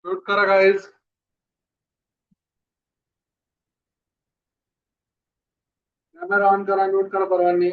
Mute करा guys. Camera on करा, mute करा परवानी.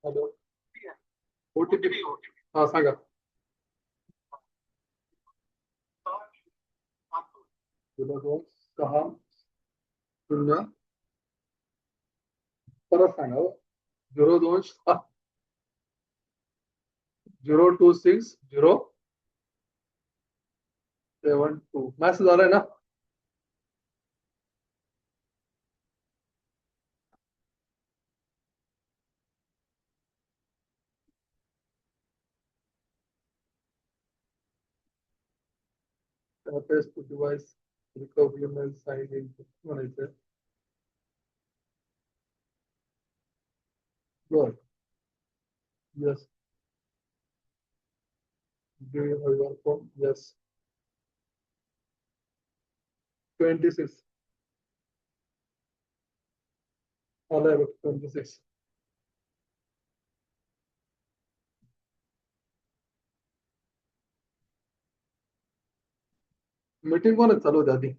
Hello, OTP. हा सांगा. 0260. परत सांगा. 026072. मॅसेज आलाय ना. Facebook device recovery mail sign in म्हणायचं. बर. Yes. Do you have your phone? Yes. 26. All I have 26. Meeting कोणच चालू होती आधी?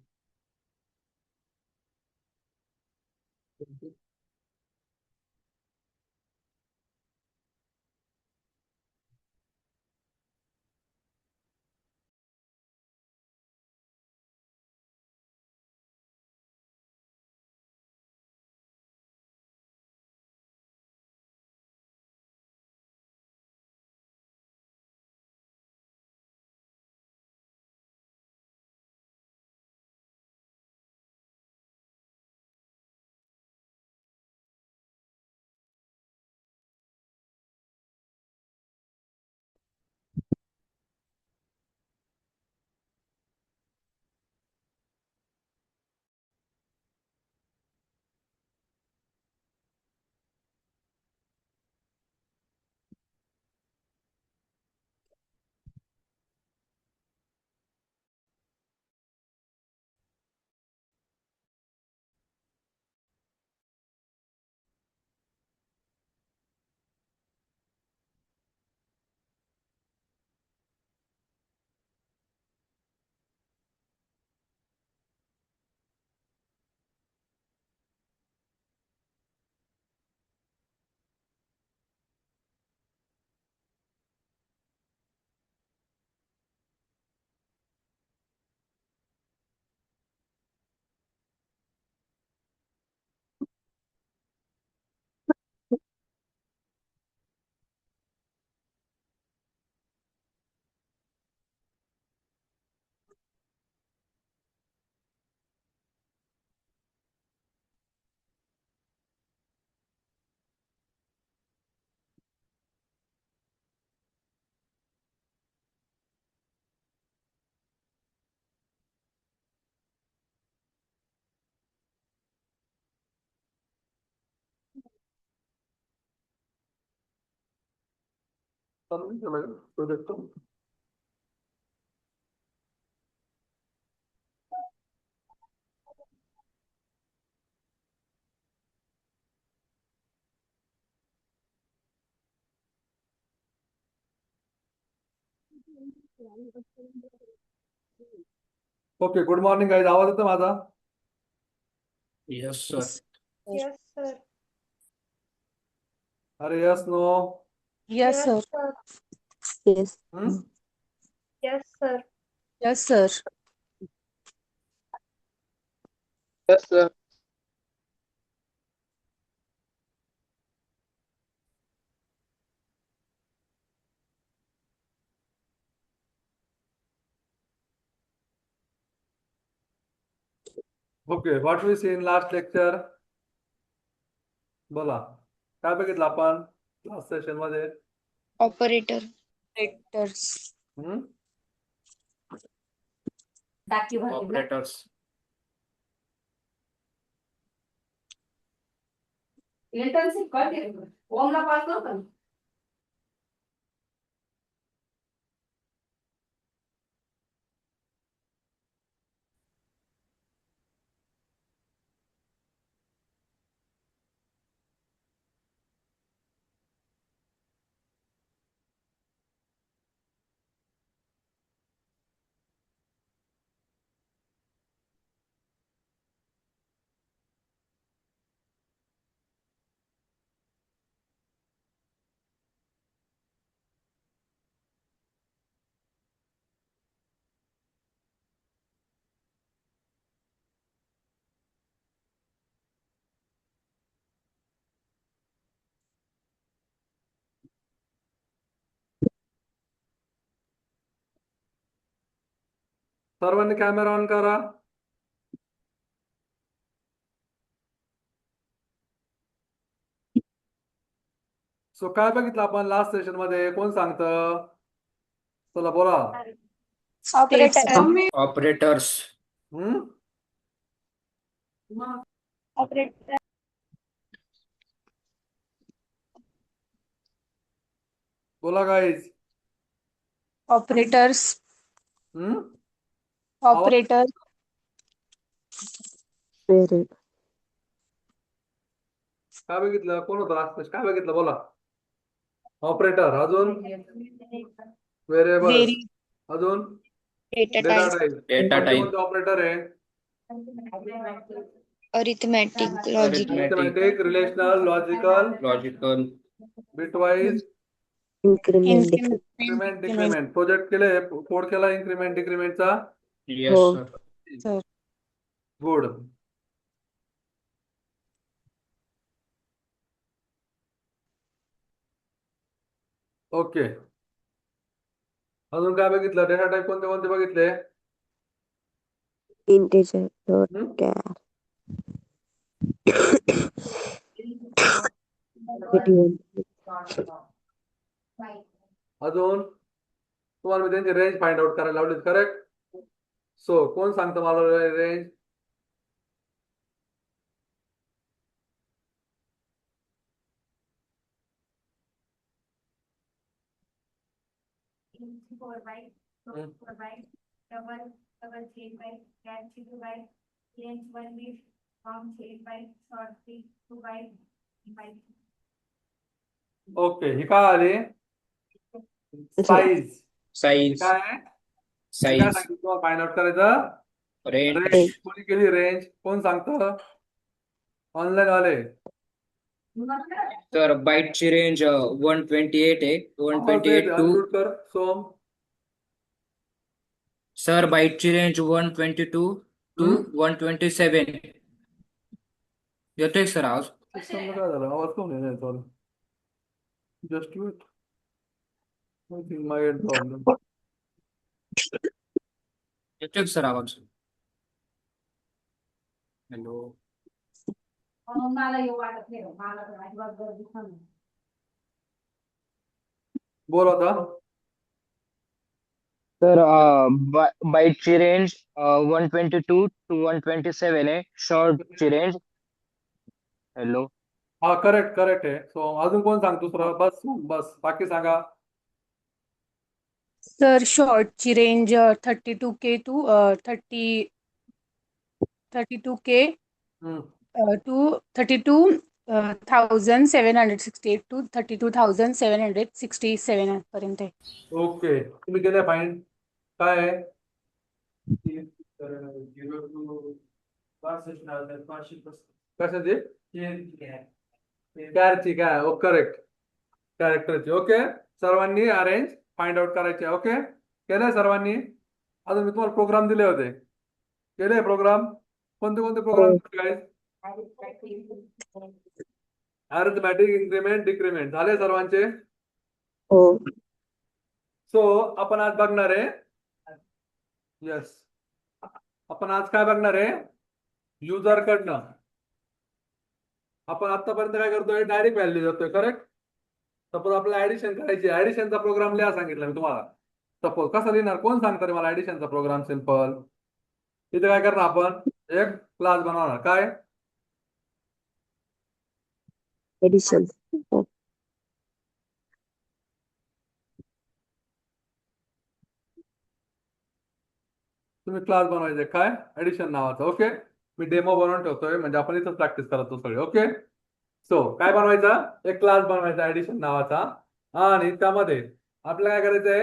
चालू नाही केलं project. Okay, good morning guys. आवाज येतो माझा? Yes, sir. Yes, sir. अरे yes no? Yes, sir. Yes. Yes, sir. Yes, sir. Yes, sir. Okay, what we see in last lecture? बोला, काय बघितलं आपण लास्ट सेशन मध्ये? Operator. Operators. Operators. सर्वांनी कॅमेरा ऑन करा. सो काय बघितलं आपण लास्ट सेशन मध्ये? कोण सांगतं? चला बोला. Operator. Operators. Operator. बोला गाईज. ऑपरेटर्स हम्म ऑपरेटर काय बघितलं? कोण होतं लास्ट? काय बघितलं बोला? ऑपरेटर, अजून व्हेरिएबल्स, व्हेरी अजून data data type type. Data कोणते टाइप कोणते ऑपरेटर आहे? Arithmetic logic arithmetic, relational, logical, logical bitwise, increment increment decrement. Project केले, कोड केला इन्क्रीमेंट डिक्रीमेंटचा. Yes sir sir good. Okay. अजून काय बघितलं? डेटा टाइप कोणते कोणते बघितले? integer dot हम्म? char 31 अजून तुम्हाला मी त्यांची रेंज फाइंड आउट करायला लावली, करेक्ट? सो कोण सांगतं मला रेंज? ओके, ही काय आली? साईज. साईज काय आहे? काय साईज सांगितलं तुम्हाला फाइंड आउट करायचं? Range range. कोणी केली रेंज? कोण सांगतं? ऑनलाईन वाले. तर बाईटची रेंज 128 आहे. आवाज 128 टू अनम्यूट कर सोम. सर बाईटची रेंज 122 टू 127. येतोय सर आवाज? सिस्टमला काय झालं? आवाज कोण येणार चालू? Just wait. I think my end problem. येतोय सर आवाज? हॅलो बोल आता. तर बाईटची रेंज 122 टू 127 आहे. शॉर्टची रेंज हॅलो हा, करेक्ट करेक्ट आहे. सो अजून कोण सांगतो दुसरं? बस बस, बाकी सांगा. Sir शॉर्टची range 32K to 32K हम्म. टू 32,768 टू 32,767 पर्यंत आहे. ओके, तुम्ही केलं फाईन. काय आहे? कशाची? कॅरची. काय? ओ करेक्ट, कॅरेक्टरची. ओके, सर्वांनी अरेंज फाइंड आउट करायचे. ओके, केलंय सर्वांनी? अजून मी तुम्हाला प्रोग्राम दिले होते, केले प्रोग्राम? कोणते कोणते प्रोग्राम काय? अरिथमॅटिक, इन्क्रीमेंट, डिक्रीमेंट झाले सर्वांचे? हो सो आपण आज बघणार आहे, यस, आपण आज काय बघणार आहे? युजर कडनं आपण आतापर्यंत काय करतोय? डायरेक्ट व्हॅल्यू देतोय, करेक्ट? सपोज आपल्याला ऍडिशन करायची, ऍडिशनचा प्रोग्राम लिहा सांगितलं मी तुम्हाला. सपोज कसा लिहिणार? कोण सांगतं रे मला ऍडिशनचा प्रोग्राम? सिंपल. इथे काय करणार आपण? एक क्लास बनवणार. काय? addition तुम्ही क्लास बनवायचे. काय? ऍडिशन नावाचा. ओके, मी डेमो बनवून ठेवतोय, म्हणजे आपण इथं प्रॅक्टिस करतो सगळे. ओके, सो काय बनवायचा? एक क्लास बनवायचा ऍडिशन नावाचा, आणि त्यामध्ये आपल्याला काय करायचंय?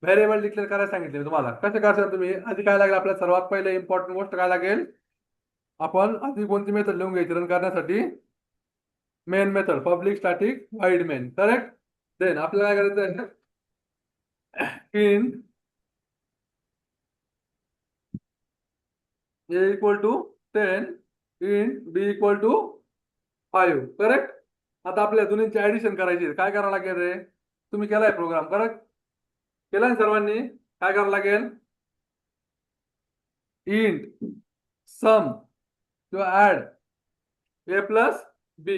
व्हेरिएबल डिक्लेअर करायला सांगितले तुम्हाला. कसे करशाल तुम्ही? आधी काय लागेल आपल्याला? सर्वात पहिले इम्पॉर्टंट गोष्ट काय लागेल? आपण आधी कोणती मेथड लिहून घ्यायची रन करण्यासाठी? Main method, public static void main, correct? Then आपल्याला काय करायचं? Int a equal to 10, int b equal to 5, correct? आता आपल्या दोन्हींची ऍडिशन करायची. काय करावं लागेल रे? तुम्ही केलाय प्रोग्राम, करेक्ट? केलाय सर्वांनी? काय करावं लागेल? इंट सम किंवा add a plus b,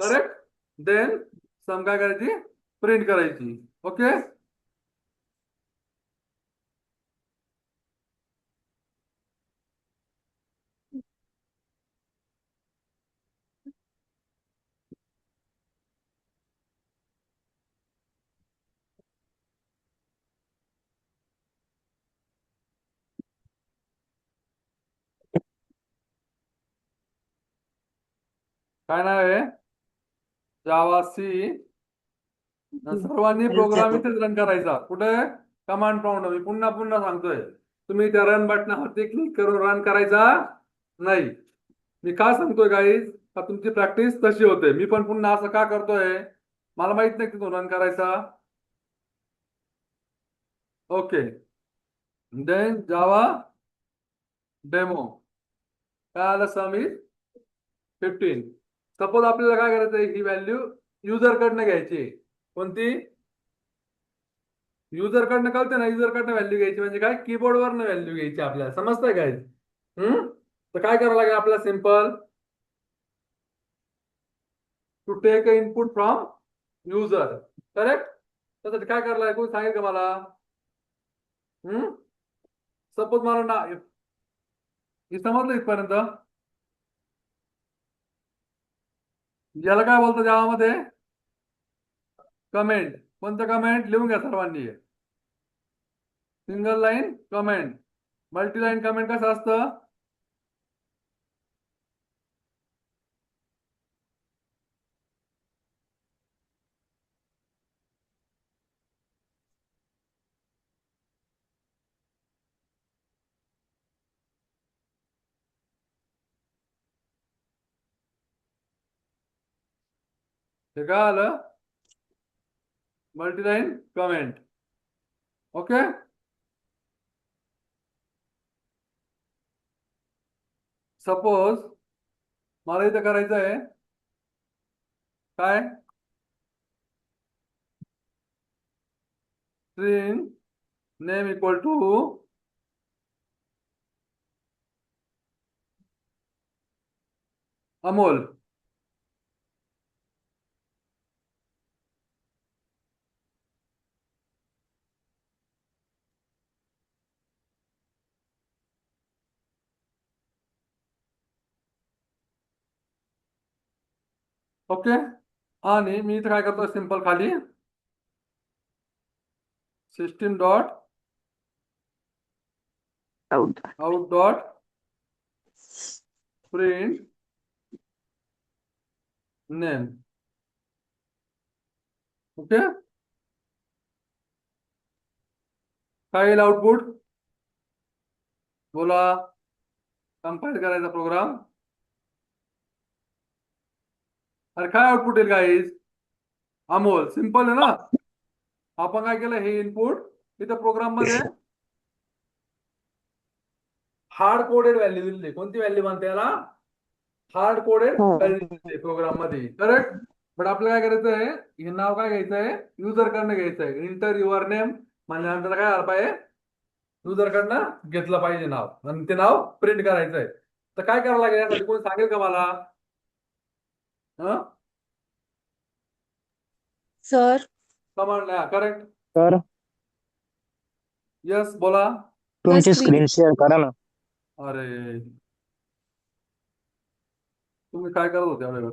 correct? Then sum काय करायची? प्रिंट करायची. ओके, काय नाव आहे? Javac. सर्वांनी प्रोग्राम इथेच रन करायचा. कुठे? Command prompt. मी पुन्हा पुन्हा सांगतोय, तुम्ही त्या रन बटनावरती क्लिक करून रन करायचा नाही. मी का सांगतोय गाईज? का तुमची प्रॅक्टिस तशी होते. मी पण पुन्हा असं का करतोय? मला माहित नाही की तो रन करायचा. ओके, देन जावा डेमो. काय आलं? समीर 15. सपोज आपल्याला काय करायचं, ही व्हॅल्यू युजर कडनं घ्यायची. कोणती? युजर कडनं. कळते ना? युजर कडनं व्हॅल्यू घ्यायची म्हणजे काय? कीबोर्ड वरनं व्हॅल्यू घ्यायची आपल्याला. समजतंय काय? तर काय करावं लागेल आपल्याला? Simple, to take a input from user. Correct? त्यासाठी काय करायला लागेल? कोणी सांगेल का मला? सपोज मला ना, हे समजलं इथपर्यंत? याला काय बोलतो जावामध्ये? कमेंट. कोणतं कमेंट? लिहून घ्या सर्वांनी. Single line comment. Multi line comment कसं असतं? हे काय आलं? Multi line comment. Okay. Suppose मला इथं करायचं आहे काय? String name equal to Amol. Okay. आणि मी इथं काय करतो? सिंपल खाली system dot Out. Out dot print name. Okay. काय येईल आउटपुट? बोला. कंपाईल करायचा प्रोग्राम. अरे काय आउटपुट येईल गाईज? अमोल. सिंपल आहे ना? आपण काय केलं? हे इनपुट इथं प्रोग्राम मध्ये हार्ड कोडेड व्हॅल्यू दिली. कोणती व्हॅल्यू म्हणते याला? हार्ड कोडेड हो. व्हॅल्यू दिली प्रोग्राम मध्ये. करेक्ट? बट आपल्याला काय करायचं आहे? हे नाव काय घ्यायचंय? युजर कडनं घ्यायचंय. इंटर युअर नेम म्हणजे नंतर काय आलं पाहिजे? युजर कडनं घेतलं पाहिजे नाव आणि ते नाव प्रिंट करायचंय. तर काय करावं लागेल यासाठी? कोणी सांगेल का मला? Sir command. Correct. Sir yes बोला. तुमची screen. स्क्रीन शेअर करा ना. अरे तुम्ही काय करत होते एवढ्या वेळ?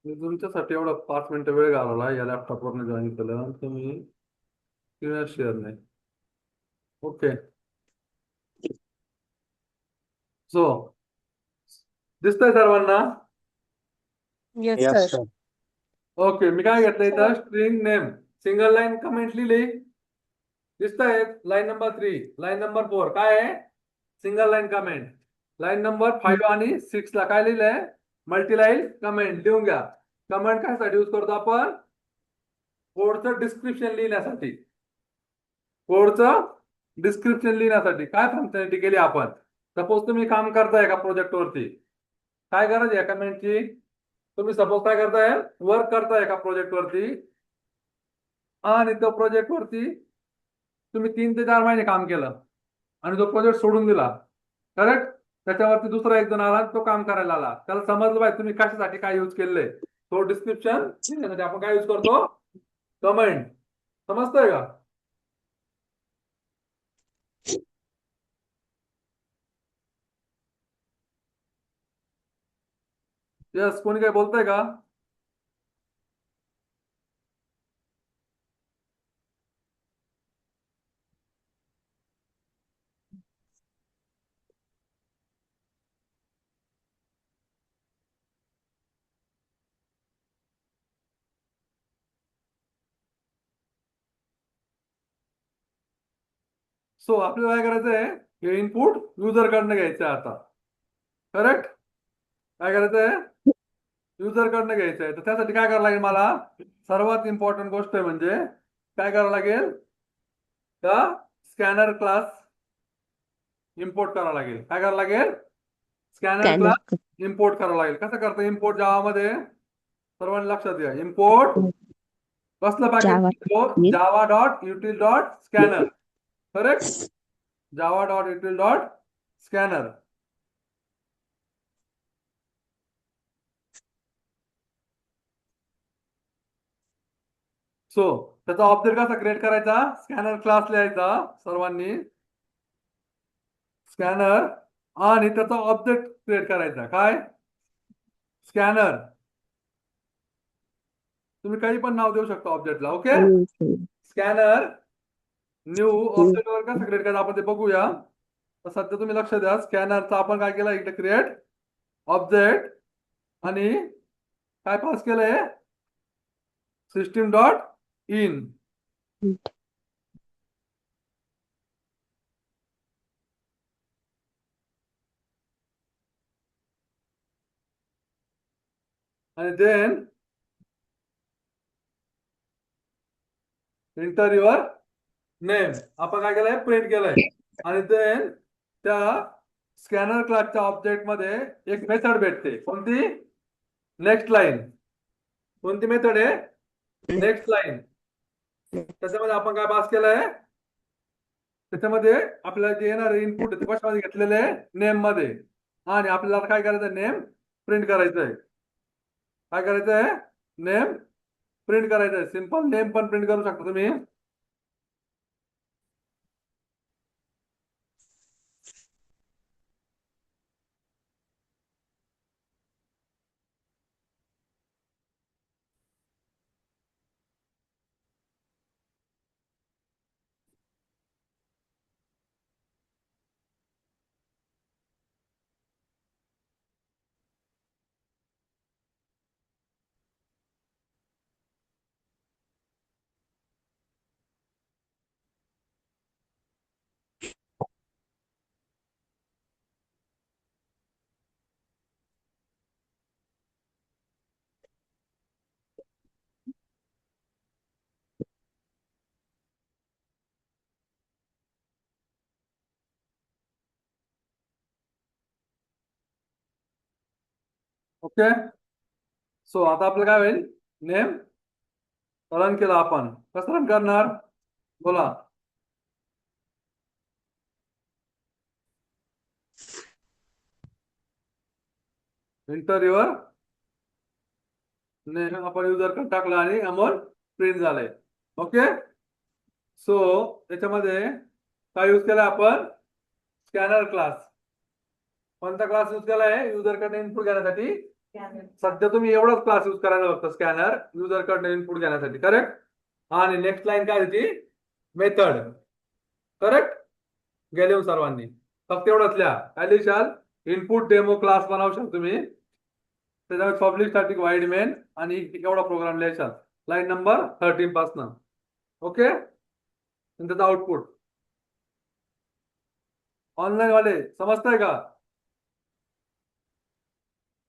मी तुमच्यासाठी एवढा 5 मिनिटं वेळ घालवला या लॅपटॉपवरनं जॉईन केलं आणि तुम्ही स्क्रीन शेअर नाही. ओके. सो दिसतंय सर्वांना? Yes, yes sir. Sir. Okay. मी काय घेतलं इथं? String name. Single line comment लिहिली. दिसतंय? लाईन नंबर 3, लाईन नंबर 4 काय आहे? Single line comment. Line number 5 आणि 6 ला काय लिहिलंय? Multi line comment. लिहून घ्या. कमेंट कशासाठी यूज करतो आपण? कोडचं डिस्क्रिप्शन लिहिण्यासाठी. कोडचं डिस्क्रिप्शन लिहिण्यासाठी काय फंक्शनॅलिटी केली आपण? सपोज तुम्ही काम करताय एका प्रोजेक्टवरती, काय गरज आहे कमेंटची? तुम्ही सपोज काय करताय? वर्क करताय एका प्रोजेक्टवरती आणि तो प्रोजेक्टवरती तुम्ही 3 ते 4 महिने काम केलं आणि तो प्रोजेक्ट सोडून दिला. करेक्ट? त्याच्यावरती दुसरा एक जण आला, तो काम करायला आला. त्याला समजलं पाहिजे तुम्ही कशासाठी काय यूज केलंय. तो डिस्क्रिप्शन लिहिण्यासाठी आपण काय यूज करतो? कमेंट. समजतंय का? यस. कोणी काय बोलतंय का? सो आपल्याला काय करायचं आहे, हे इनपुट युजर कडनं घ्यायचं आहे आता. करेक्ट? काय करायचं आहे, युजर कडनं घ्यायचं आहे. तर त्यासाठी काय करावं लागेल मला, सर्वात इम्पॉर्टंट गोष्ट आहे म्हणजे काय करावं लागेल, का स्कॅनर क्लास इम्पोर्ट करावं लागेल. काय करावं लागेल, स्कॅनर Scanner. क्लास इम्पोर्ट करावं लागेल. कसं करतं इम्पोर्ट जावामध्ये, सर्वांनी लक्षात घ्या. इम्पोर्ट कसलं Java. Package, Java dot util dot scanner. Correct? Java dot util dot scanner. So त्याचा ऑब्जेक्ट कसा क्रिएट करायचा, स्कॅनर क्लास लिहायचा सर्वांनी, स्कॅनर, आणि त्याचा ऑब्जेक्ट क्रिएट करायचा. काय, स्कॅनर. तुम्ही काही पण नाव देऊ शकता ऑब्जेक्टला. ओके, स्कॅनर न्यू ऑब्जेक्टवर कसं क्रिएट करायचं आपण ते बघूया. तर सध्या तुम्ही लक्ष द्या, स्कॅनरचा आपण काय केलं, इकडे क्रिएट ऑब्जेक्ट, आणि काय पास केलंय, सिस्टीम डॉट इन. आणि देन एंटर युअर नेम. आपण काय केलंय, प्रिंट केलंय. आणि देन त्या स्कॅनर क्लासच्या ऑब्जेक्ट मध्ये एक मेथड भेटते. कोणती, नेक्स्ट लाईन. कोणती मेथड आहे, नेक्स्ट लाईन. त्याच्यामध्ये आपण काय पास केलंय, त्याच्यामध्ये आपल्याला जे येणार इनपुट ते कशामध्ये घेतलेले आहे, नेम मध्ये. आणि आपल्याला काय करायचं, नेम प्रिंट करायचंय. काय करायचंय, नेम प्रिंट करायचंय. सिंपल नेम पण प्रिंट करू शकता तुम्ही. ओके, सो आता आपलं काय होईल, नेम रन केला. आपण कसं रन करणार, बोला. एंटर युअर नेम आपण युजर कडे टाकलं आणि अमोल प्रिंट झालंय. ओके, सो त्याच्यामध्ये काय यूज केला आपण, स्कॅनर क्लास. कोणता क्लास यूज केलाय, युजर कडे इनपुट घेण्यासाठी. सध्या तुम्ही एवढाच क्लास यूज करायला फक्त, स्कॅनर युजर कडे इनपुट घेण्यासाठी. करेक्ट? आणि नेक्स्ट लाईन काय होती, मेथड. करेक्ट? गेले हो सर्वांनी, फक्त एवढंच लिहा. काय लिहाल, इनपुट डेमो क्लास बनवशाल तुम्ही. त्याच्यामध्ये पब्लिक स्टॅटिक वाईड मेन आणि एवढा प्रोग्राम लिहायचा लाईन नंबर 13 पासन. ओके, आणि त्याचा आउटपुट. ऑनलाईन वाले समजताय का?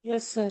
Yes, sir.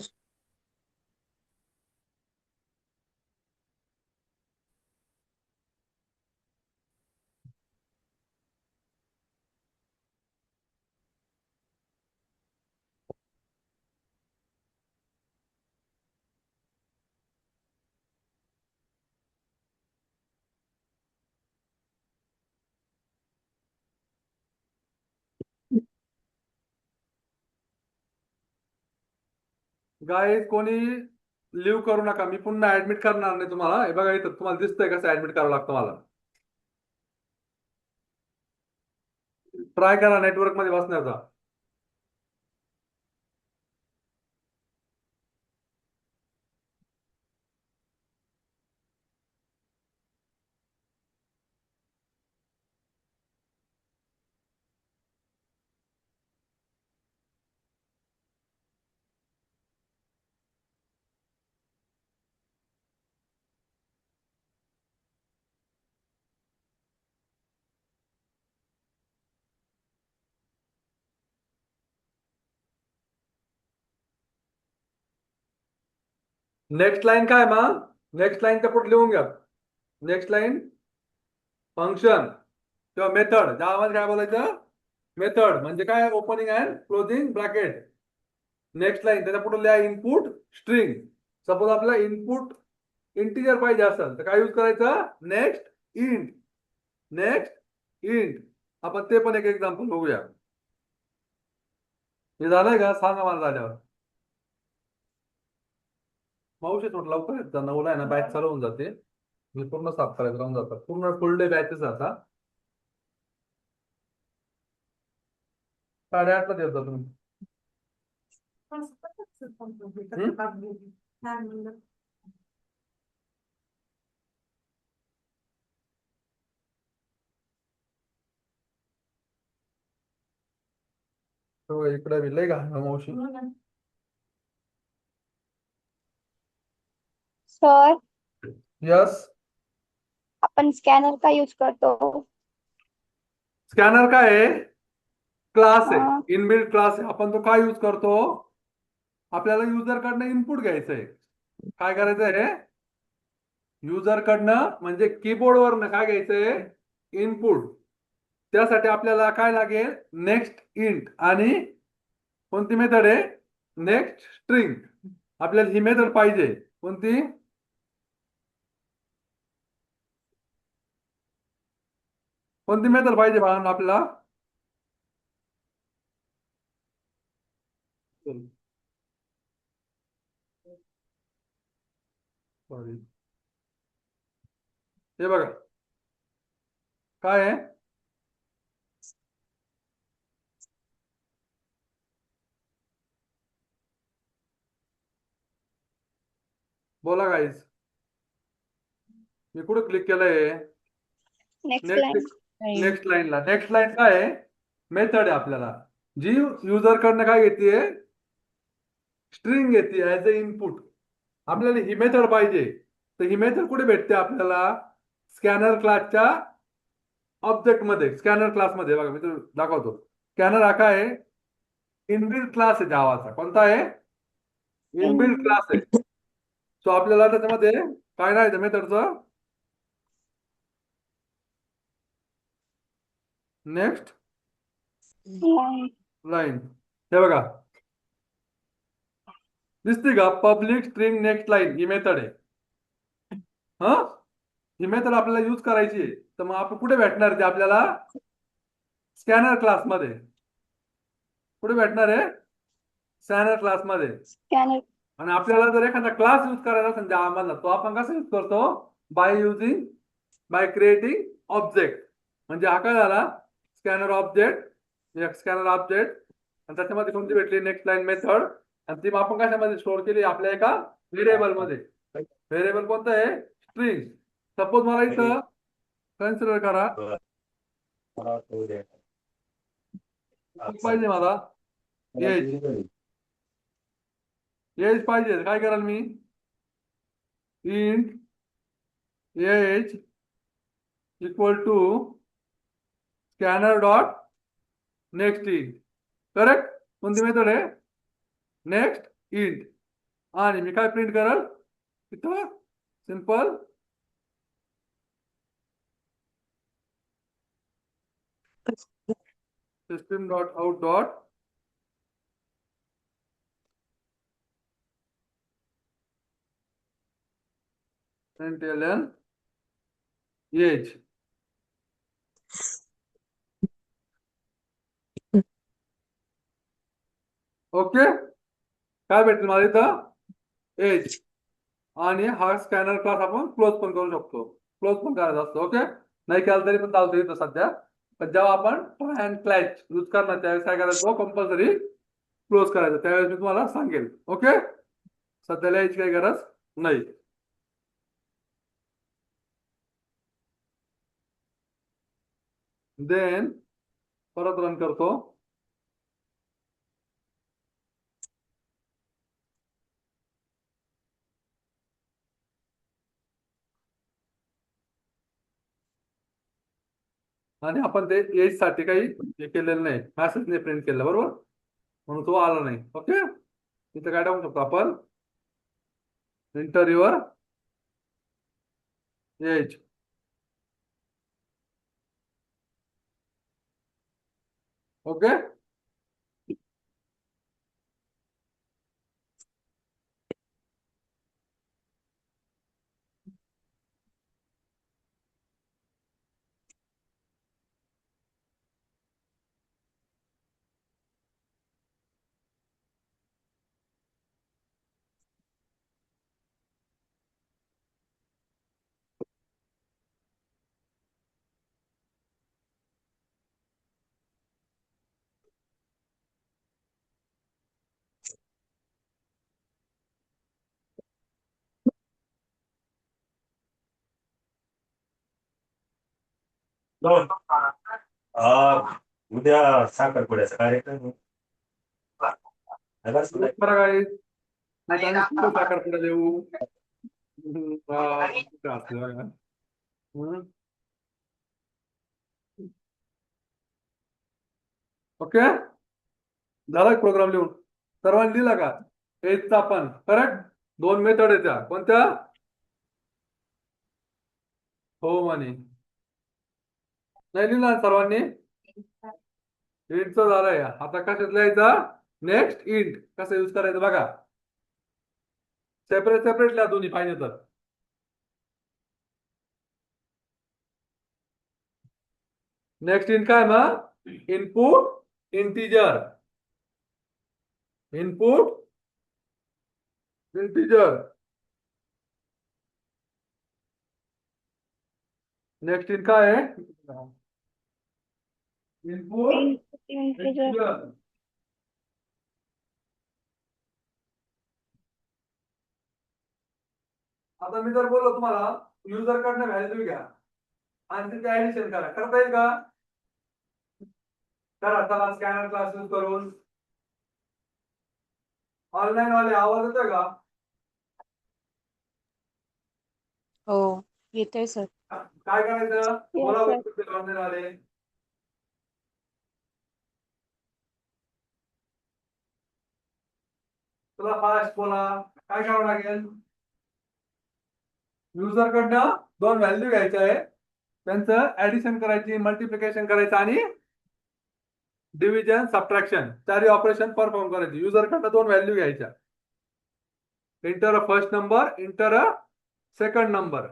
गाईज कोणी लिव्ह करू नका, मी पुन्हा ऍडमिट करणार नाही तुम्हाला. हे बघा इथं तुम्हाला दिसतंय कसं ऍडमिट करावं लागतं मला. ट्राय करा नेटवर्क मध्ये बसण्याचा. नेक्स्ट लाईन काय मग नेक्स्ट लाईनच्या पुढे लिहून घ्या नेक्स्ट लाईन फंक्शन किंवा मेथड ज्यामध्ये काय बोलायचं मेथड म्हणजे काय opening and closing bracket next line त्याच्या पुढे लिहा इनपुट स्ट्रिंग सपोज आपल्याला इनपुट इंटिजर पाहिजे असेल तर काय यूज करायचं नेक्स्ट इंट आपण ते पण एक एक्झाम्पल बघूया हे झालंय का सांगा मला झाल्यावर मावशी थोडं लवकर येत जा 9ला आहे ना बॅच चालू होऊन जाते मी पूर्ण साफ करायचं राहून जातात पूर्ण फुल डे बॅचेस आता 8:30ला देत जा तुम्ही हो इकडे बी लय घालणं मावशी सर यस आपण स्कॅनर का यूज करतो स्कॅनर काय आहे क्लास हा. आहे इनबिल्ट क्लास आहे आपण तो काय यूज करतो आपल्याला युजर कडनं इनपुट घ्यायचंय काय करायचंय युजर कडनं म्हणजे कीबोर्ड वरनं काय घ्यायचंय इनपुट त्यासाठी आपल्याला काय लागेल नेक्स्ट इंट आणि कोणती मेथड आहे नेक्स्ट स्ट्रिंग आपल्याला ही मेथड पाहिजे कोणती कोणती मेथड पाहिजे बाळांनो आपल्याला सॉरी हे बघा काय आहे बोला गाईज मी कुठे क्लिक केलंय नेक्स्ट लाईन नेक्स्ट लाईनला नेक्स्ट लाईन काय आहे मेथड आहे आपल्याला जी युजर कडनं काय घेते स्ट्रिंग घेते ऍज अ इनपुट आपल्याला ही मेथड पाहिजे तर ही मेथड कुठे भेटते आपल्याला स्कॅनर क्लासच्या ऑब्जेक्ट मध्ये स्कॅनर क्लास मध्ये बघा मी तुला दाखवतो स्कॅनर हा काय आहे इनबिल्ट क्लास आहे जावाचा कोणता आहे इनबिल्ट क्लास आहे सो आपल्याला त्याच्यामध्ये काय नाही मेथडचं नेक्स्ट लाईन हे बघा दिसते का पब्लिक स्ट्रिंग नेक्स्ट लाईन ही मेथड आहे हा ही मेथड आपल्याला यूज करायची आहे तर मग आपण कुठे भेटणार ते आपल्याला स्कॅनर क्लास मध्ये कुठे भेटणार आहे स्कॅनर क्लास मध्ये स्कॅनर आणि आपल्याला जर एखादा क्लास यूज करायचा असेल त्या आम्हाला तो आपण कसा यूज करतो बाय क्रिएटिंग ऑब्जेक्ट म्हणजे हा काय झाला स्कॅनर ऑब्जेक्ट आणि त्याच्यामध्ये कोणती भेटली नेक्स्ट लाईन मेथड आणि ती आपण कशामध्ये स्टोअर केली आपल्या एका व्हेरिएबल मध्ये व्हेरिएबल कोणतं आहे स्ट्रिंग सपोज मला इथं कन्सिडर करा पाहिजे मला एज पाहिजे काय कराल मी int age equal to scanner dot next int correct कोणती मेथड आहे नेक्स्ट इंट आणि मी काय प्रिंट करल इथं simple system dot out dot println age okay काय भेटेल मला इथं एज आणि हा स्कॅनर क्लास आपण क्लोज पण करू शकतो क्लोज पण करायचा असतो ओके नाही केलं तरी पण चालतं इथं सध्या पण जेव्हा आपण ट्राय अँड क्लॅच यूज करणार त्यावेळेस काय करायचं कंपल्सरी क्लोज करायचं त्यावेळेस मी तुम्हाला सांगेल ओके सध्याला याची काही गरज नाही देन परत रन करतो आणि आपण ते एज साठी काही हे केलेलं नाही मॅसेज नाही प्रिंट केलं बरोबर म्हणून तो आला नाही ओके इथं काय टाकू शकतो आपण एंटर युअर एज. ओके. दोन. उद्या साखरपुड्याचा कार्यक्रम आहे. बरं काय नाही तर आम्ही कुठं साखरपुडा देऊ. कुठं असलं बघा. ओके. झाला प्रोग्राम लिहून सर्वांनी लिहिला का? एजचा पण करेक्ट. 2 मेथड आहेत त्या कोणत्या? हो म्हणे नाही लिहिला सर्वांनी. इंटचं झालंय. आता कशात लिहायचं? नेक्स्ट इंट कसं यूज करायचं बघा. सेपरेट सेपरेट लिहा दोन्ही पाहिजे तर. नेक्स्ट इंट काय मग? Input integer. Input integer. Next int काय आहे? Input integer. इंटिजर. आता मी जर बोललो तुम्हाला युजर कडनं व्हॅल्यू घ्या आणि तिथे ऍडिशन करा, करता येईल का? करा. चला स्कॅनर क्लास यूज करून. ऑनलाईन वाले आवाज येतोय का? हो येतोय सर. काय करायचं? बोला sir. बघू ऑनलाईन वाले. तुला फास्ट बोला. काय करावं लागेल? युजर कडनं 2 व्हॅल्यू घ्यायच्या आहे, त्यांचं ऍडिशन करायची, मल्टिप्लिकेशन करायचं आणि डिव्हिजन सबट्रॅक्शन चारही ऑपरेशन परफॉर्म करायची. युजर कडनं 2 व्हॅल्यू घ्यायच्या. Inter a first number, inter a second number.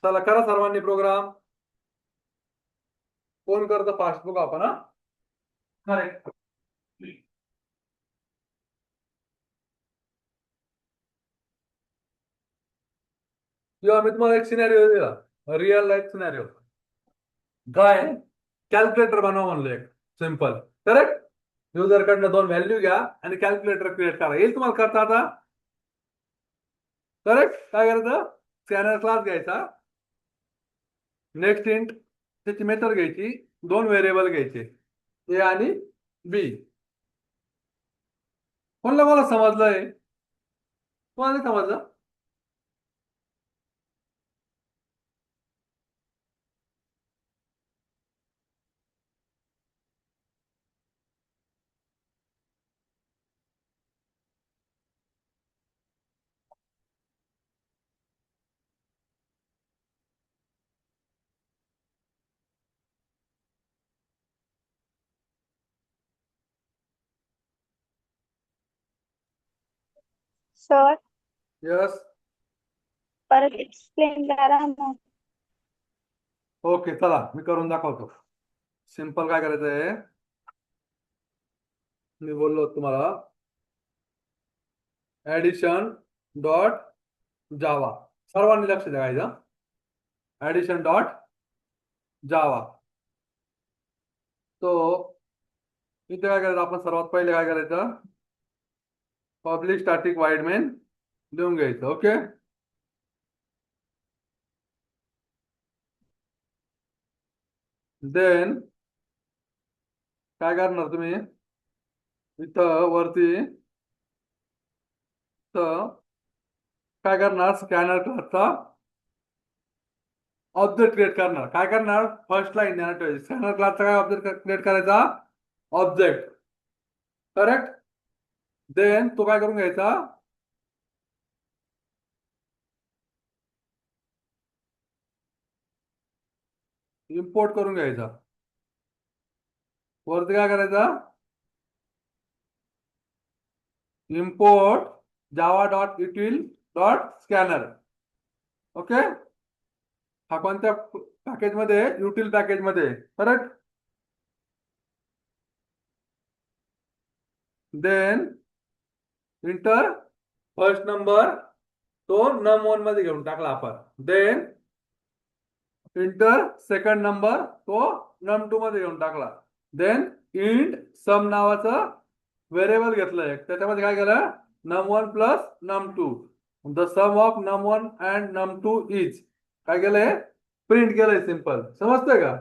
चला करा सर्वांनी प्रोग्राम. कोण करतं फास्ट बघू आपण. हा करेक्ट. किंवा मी तुम्हाला एक सिनॅरिओ दिला, रिअल लाईफ सिनॅरिओ. काय? कॅल्क्युलेटर बनवा म्हणलं एक सिंपल. करेक्ट. युजर कडनं 2 व्हॅल्यू घ्या आणि कॅल्क्युलेटर क्रिएट करा. येईल तुम्हाला करता आता? करेक्ट. काय करायचं? स्कॅनर क्लास घ्यायचा. नेक्स्ट इंट त्याची मेथड घ्यायची. 2 व्हेरिएबल घ्यायचे ए आणि बी. कोणला कोणाला समजलंय? कोणाला नाही समजलं? Sir yes. परत एक्सप्लेन करा ना. ओके चला मी करून दाखवतो. सिंपल काय करायचंय, मी बोललो तुम्हाला ऍडिशन डॉट जावा. सर्वांनी लक्ष द्यायचं. ऍडिशन डॉट जावा. तो इथे काय करायचं आपण? सर्वात पहिले काय करायचं? पब्लिक स्टॅटिक वाईड मेन लिहून घ्यायचं. ओके. देन काय करणार तुम्ही? इथं वरती इथं काय करणार? स्कॅनर क्लासचा ऑब्जेक्ट क्रिएट करणार. काय करणार? फर्स्ट लाईन देणार ठेवायची. स्कॅनर क्लासचा काय ऑब्जेक्ट क्रिएट करायचा? ऑब्जेक्ट. करेक्ट. देन तो काय करून घ्यायचा? इम्पोर्ट करून घ्यायचा. वरती काय करायचा, import Java dot util dot scanner. Okay, हा कोणत्या पॅकेज मध्ये, युटिल पॅकेज मध्ये, correct. Then enter first number, तो num1 मध्ये घेऊन टाकला आपण. देन इंटर सेकंड नंबर, तो num2 मध्ये घेऊन टाकला. देन इंट सम नावाचं व्हेरिएबल घेतलंय, त्याच्यामध्ये काय केलं, num1 plus num2. The sum of num1 and num2 is, काय केलंय, प्रिंट केलंय. सिंपल, समजतंय का?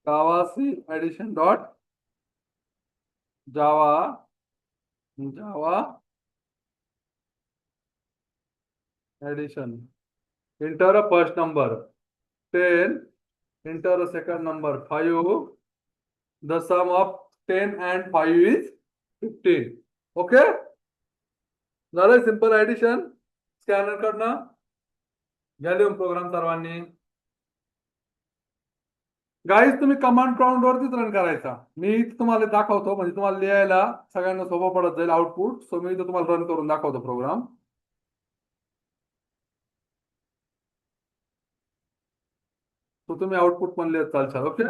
Javac addition dot Java addition. Enter first number 10, enter second number 5. The sum of 10 and 5 is 15. Okay, झालंय सिंपल ऍडिशन स्कॅनर कडनं. व्हॅल्यूम program सर्वांनी. Guys तुम्ही कमांड प्रॉम्प्ट वरतीच रन करायचा. मी इथं तुम्हाला दाखवतो, म्हणजे तुम्हाला लिहायला सगळ्यांना सोपं पडत जाईल आउटपुट. सो मी इथं तुम्हाला रन करून दाखवतो प्रोग्राम. तो तुम्ही आउटपुट पण लिहत चालशाल. ओके,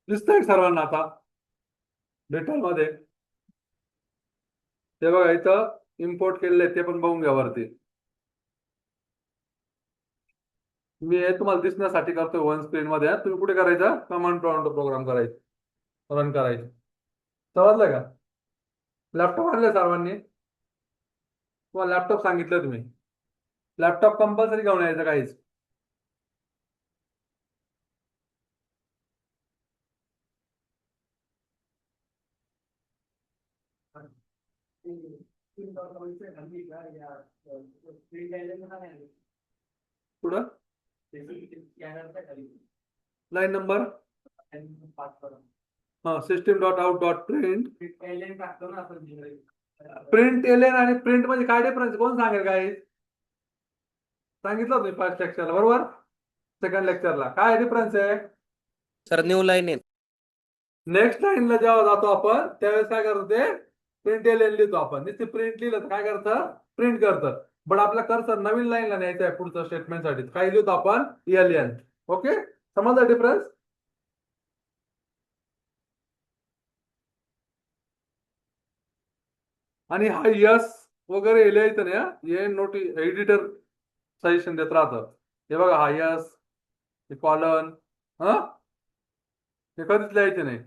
दिसतंय सर्वांना आता डिटेल मध्ये? ते बघा इथं इम्पोर्ट केलेले ते पण बघून घ्या वरती. मी हे तुम्हाला दिसण्यासाठी करतोय वन स्क्रीन मध्ये. तुम्ही कुठे करायचं, कमांड प्रॉम्प्ट प्रोग्राम करायचं, रन करायचं. समजलं का? लॅपटॉप आणले सर्वांनी? तुम्हाला लॅपटॉप सांगितलं तुम्ही. लॅपटॉप कंपल्सरी घेऊन यायचं काहीच. पुढं line number system dot out dot print. Print ln आणि प्रिंट मध्ये काय डिफरन्स, कोण सांगेल? काय सांगितलं तुम्ही फर्स्ट लेक्चरला, बरोबर? सेकंड लेक्चरला काय डिफरन्स आहे? सर न्यू लाईन आहे. नेक्स्ट लाईनला जेव्हा जातो आपण त्यावेळेस काय करतो, ते प्रिंट एलएन लिहितो आपण. नुसते प्रिंट लिहिलं तर काय करतं, प्रिंट करतं. बट आपला कर्सर नवीन लाईनला न्यायचा आहे पुढच्या स्टेटमेंट साठी, काय लिहितो आपण, एलएन. ओके, समजला डिफरन्स? आणि हा यस वगैरे लिहायचं नाही, हे नोटी एडिटर सजेशन देत राहतं. हे बघा, हा यस, हे कॉलन, हे कधीच लिहायचे नाही.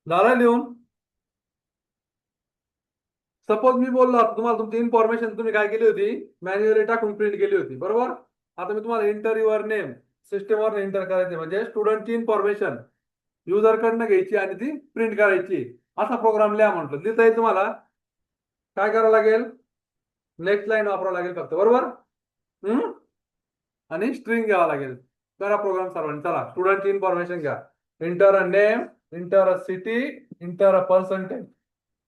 झालं लिहून? सपोज मी बोललो तुम्हाला, तुमची इन्फॉर्मेशन तुम्ही काय केली होती, मॅन्युअली टाकून प्रिंट केली होती, बरोबर? आता मी तुम्हाला इंटर युअर नेम सिस्टमवर एंटर करायचे, म्हणजे स्टुडंटची इन्फॉर्मेशन युजर कडनं घ्यायची आणि ती प्रिंट करायची. असा प्रोग्राम लिहा म्हटलं, लिहिता येईल तुम्हाला. काय करावं लागेल, नेक्स्ट लाईन वापरावं लागेल फक्त, बरोबर? आणि स्ट्रिंग घ्यावं लागेल. करा प्रोग्राम सर्वांनी. चला स्टुडंटची इन्फॉर्मेशन घ्या. Enter a name, enter a city, enter a percentage,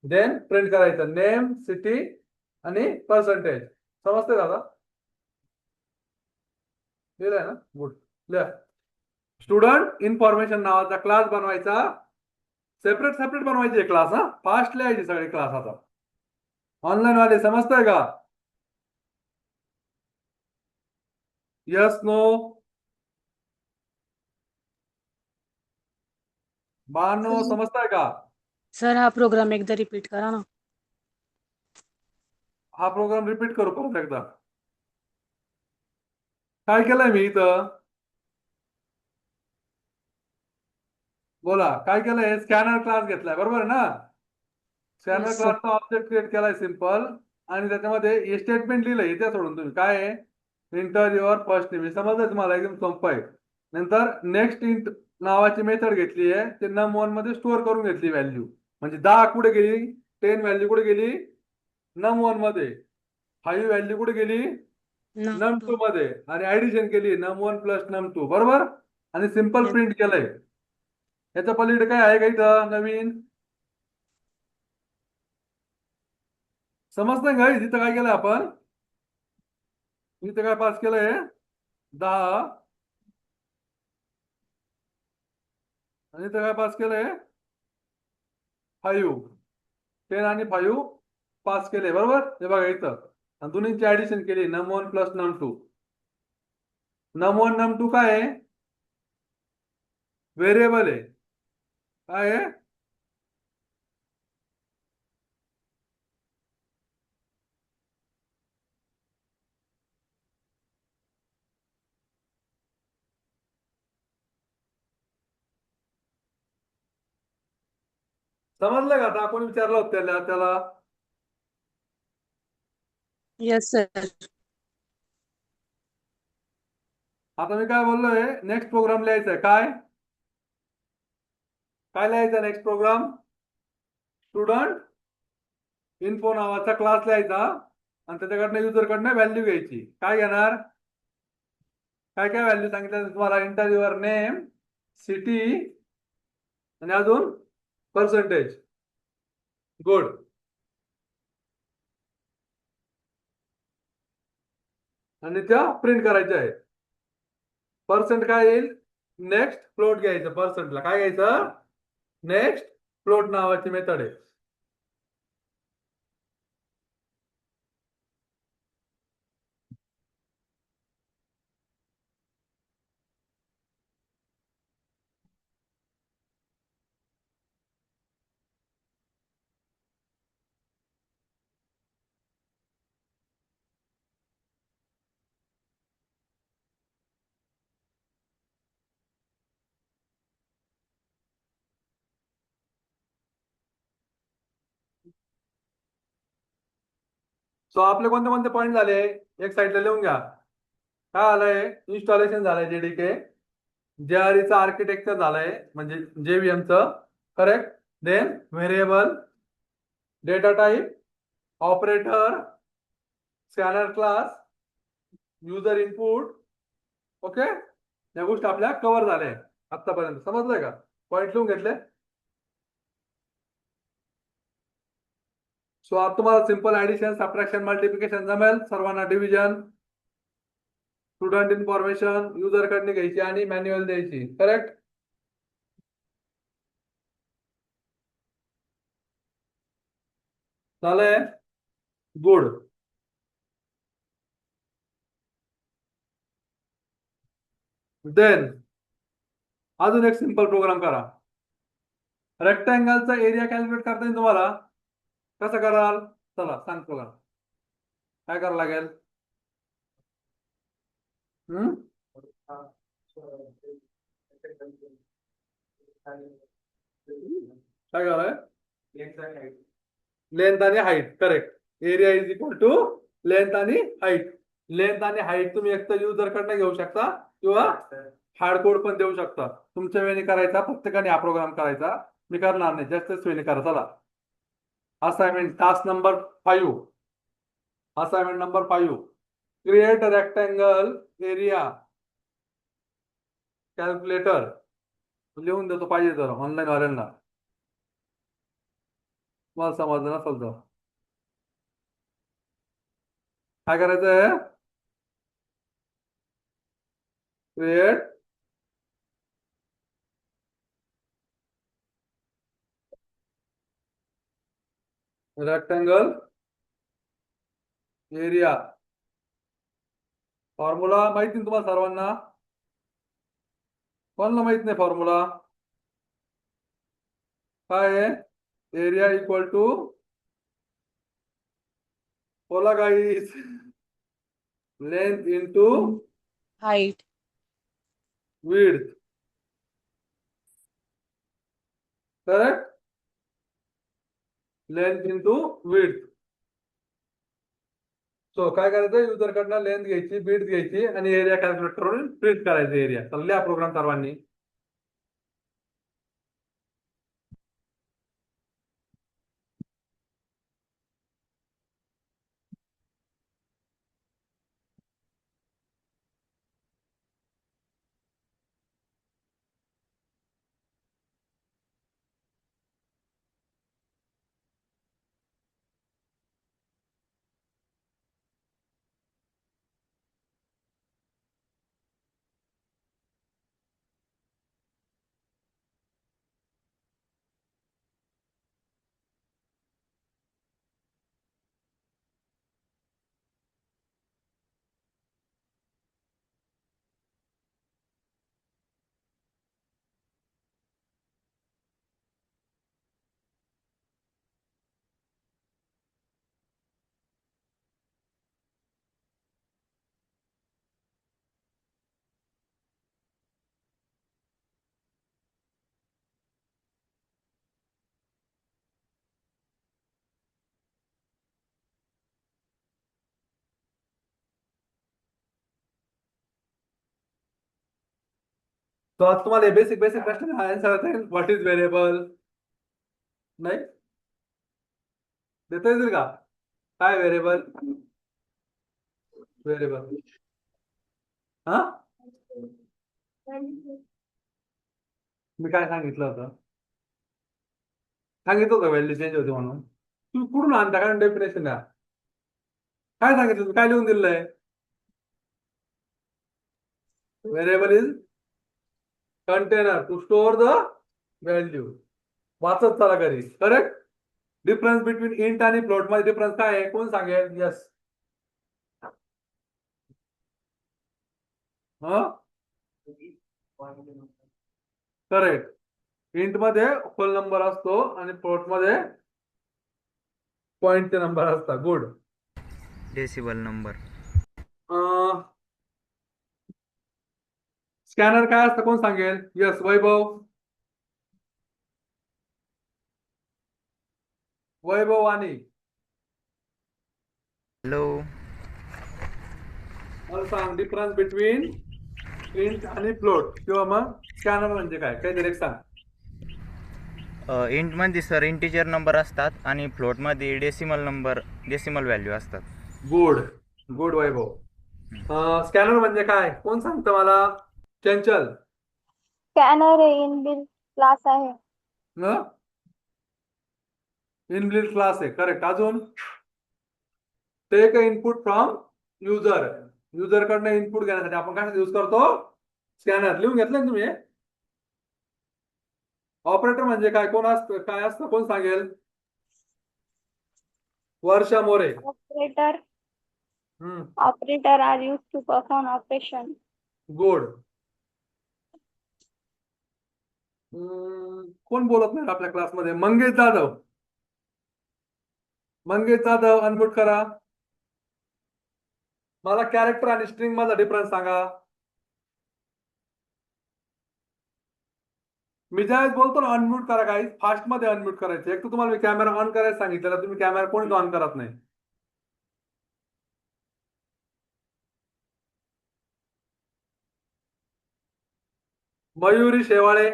then print करायचं नेम, सिटी आणि पर्सेंटेज. समजते दादा? लिहिलंय ना? गुड. लिहा. स्टुडंट इन्फॉर्मेशन नावाचा क्लास बनवायचा. सेपरेट सेपरेट बनवायचे क्लास. हा फास्ट लिहायचे सगळे क्लास. आता ऑनलाईन वाले समजतंय का? Yes no? बानो समजताय का? सर हा प्रोग्राम एकदा रिपीट करा ना. हा प्रोग्राम रिपीट करू परत एकदा. काय केलंय मी इथं? बोला काय केलंय? स्कॅनर क्लास घेतलाय, बरोबर आहे ना? Scanner Yes, sir. क्लासचा ऑब्जेक्ट क्रिएट केलाय सिंपल, आणि त्याच्यामध्ये हे स्टेटमेंट लिहिलंय. इथे सोडून तुम्ही काय आहे, इंटर युअर फर्स्ट नेम. समजलं तुम्हाला? एकदम सोपं आहे. नंतर नेक्स्ट इंट नावाची मेथड घेतली आहे. ते num1 मध्ये स्टोअर करून घेतली व्हॅल्यू. म्हणजे 10 कुठे गेली, 10 व्हॅल्यू कुठे गेली, num1 मध्ये. 5 व्हॅल्यू कुठे गेली, num2 मध्ये. आणि ऍडिशन केली num1 प्लस num2, बरोबर. आणि सिंपल Yes. प्रिंट केलंय. याच्या पलीकडे काय आहे का इथं नवीन? समजतंय का? इथं काय केलंय आपण? इथं काय पास केलंय? 10. आणि इथं काय पास केलंय? 5. 10 आणि 5 पास केले, बरोबर. हे बघा इथं. आणि दोन्हीची ऍडिशन केली num1 plus num2. num1 num2 काय आहे? व्हेरिएबल आहे. काय आहे? समजलं का? आता कोणी विचारलं होतं त्याला? Yes, sir. आता मी काय बोललोय, नेक्स्ट प्रोग्राम लिहायचा आहे. काय लिहायचं नेक्स्ट प्रोग्राम? स्टुडंट इन्फो नावाचा क्लास लिहायचा, आणि त्याच्याकडनं युजरकडनं व्हॅल्यू घ्यायची. काय घेणार? काय काय व्हॅल्यू सांगितलं तुम्हाला? इंटर युअर नेम, सिटी आणि अजून पर्सेंटेज. गुड. आणि त्या प्रिंट करायच्या आहे. पर्सेंट काय येईल? नेक्स्ट फ्लोट घ्यायचं. पर्सेंटला काय घ्यायचं? नेक्स्ट फ्लोट नावाची मेथड आहे. सो आपले कोणते कोणते पॉईंट झाले? एक साईडला लिहून घ्या. काय आलंय? इन्स्टॉलेशन झालंय जेडीके. जेआरईचं आर्किटेक्चर झालंय, म्हणजे जेव्हीएमचं. Correct. Then variable, data type, operator, scanner class, user input. Okay, या गोष्टी आपल्या कव्हर झाल्या आतापर्यंत. समजलंय का? पॉईंट लिहून घेतले. सो आता तुम्हाला सिंपल ऍडिशन, सबट्रॅक्शन, मल्टिप्लिकेशन जमेल. सर्वांना डिव्हिजन, स्टुडंट इन्फॉर्मेशन युजर कडे घ्यायची आणि मॅन्युअल द्यायची. करेक्ट. झालंय? गुड. देन अजून एक सिंपल प्रोग्राम करा. रेक्टँगलचा एरिया कॅल्क्युलेट करता येईल तुम्हाला. कसं कराल? चला सांगतो का. काय करावं लागेल? काय कराय? लेंथ आणि height. Correct. Area is equal to length आणि हाईट. लेंथ आणि हाईट तुम्ही एक तर युजर कडनं घेऊ शकता किंवा हार्ड कोड पण देऊ शकता. तुमच्या वेळेने करायचा, प्रत्येकाने हा प्रोग्राम करायचा. मी करणार नाही, जास्तच वेळेने करा. चला assignment task number 5. Assignment number 5. Create rectangle area calculator लिहून देतो पाहिजे तर ऑनलाईन वाल्यांना, मला समजलं नसेल तर काय करायचं आहे, क्रिएट रेक्टेंगल एरिया. फॉर्म्युला माहिती ना तुम्हाला सर्वांना, कोणाला माहित नाही फॉर्म्युला काय आहे, एरिया इक्वल टू, बोला guys, length into height. Width, correct, length into width. So काय करायचं, युजर कडनं लेंथ घ्यायची, विड्थ घ्यायची आणि एरिया कॅल्क्युलेट करून प्रिंट करायचं एरिया. तर लिहा प्रोग्राम सर्वांनी. तो आज तुम्हाला बेसिक बेसिक प्रश्न आन्सर आहे. व्हॉट इज व्हेरिएबल, नाही देता येतील का, काय व्हेरिएबल, व्हेरिएबल हा मी काय सांगितलं होतं, सांगितलं होतं व्हॅल्यू चेंज होते म्हणून. तुम्ही कुठून आणता, काय डेफिनेशन द्या, काय सांगितलं तुम्ही, काय लिहून दिलंय, variable is container to store the value. वाचत चला घरी. करेक्ट. डिफरन्स बिटवीन इंट आणि फ्लोट मध्ये डिफरन्स काय आहे, कोण सांगेल, यस हा करेक्ट. इंट मध्ये होल नंबर असतो आणि फ्लोट मध्ये पॉइंटचे नंबर असतात. गुड. Decimal number. स्कॅनर काय असतं कोण सांगेल, यस वैभव, वैभव आणि हॅलो. मला सांग डिफरन्स बिटवीन इंट आणि फ्लोट किंवा मग स्कॅनर म्हणजे काय, काहीतरी एक सांग. इंट मध्ये सर इंटिजर नंबर असतात आणि फ्लोट मध्ये डेसिमल व्हॅल्यू असतात. Good good Vaibhav. स्कॅनर म्हणजे काय कोण सांगतं मला, चंचल. स्कॅनर हे इनबिल्ट क्लास आहे. इनबिल्ट क्लास आहे. करेक्ट. अजून take input from user, user कडनं इनपुट घेण्यासाठी आपण काय यूज करतो, स्कॅनर. लिहून घेतलं ना तुम्ही. ऑपरेटर म्हणजे काय, कोण असतं, काय असतं कोण सांगेल, Varsha More. Operator operator are use to perform operation. Good. कोण बोलत नाही आपल्या क्लासमध्ये, मंगेश जाधव. मंगेश जाधव अनम्यूट करा. मला कॅरेक्टर आणि स्ट्रिंग मधला डिफरन्स सांगा. मी ज्यावेळेस बोलतो ना अनम्यूट करा, काही फास्ट मध्ये अनम्यूट करायचं. एक तर तुम्हाला मी कॅमेरा ऑन करायला सांगितलेला, तुम्ही कॅमेरा कोणीच ऑन करत नाही. मयुरी शेवाळे,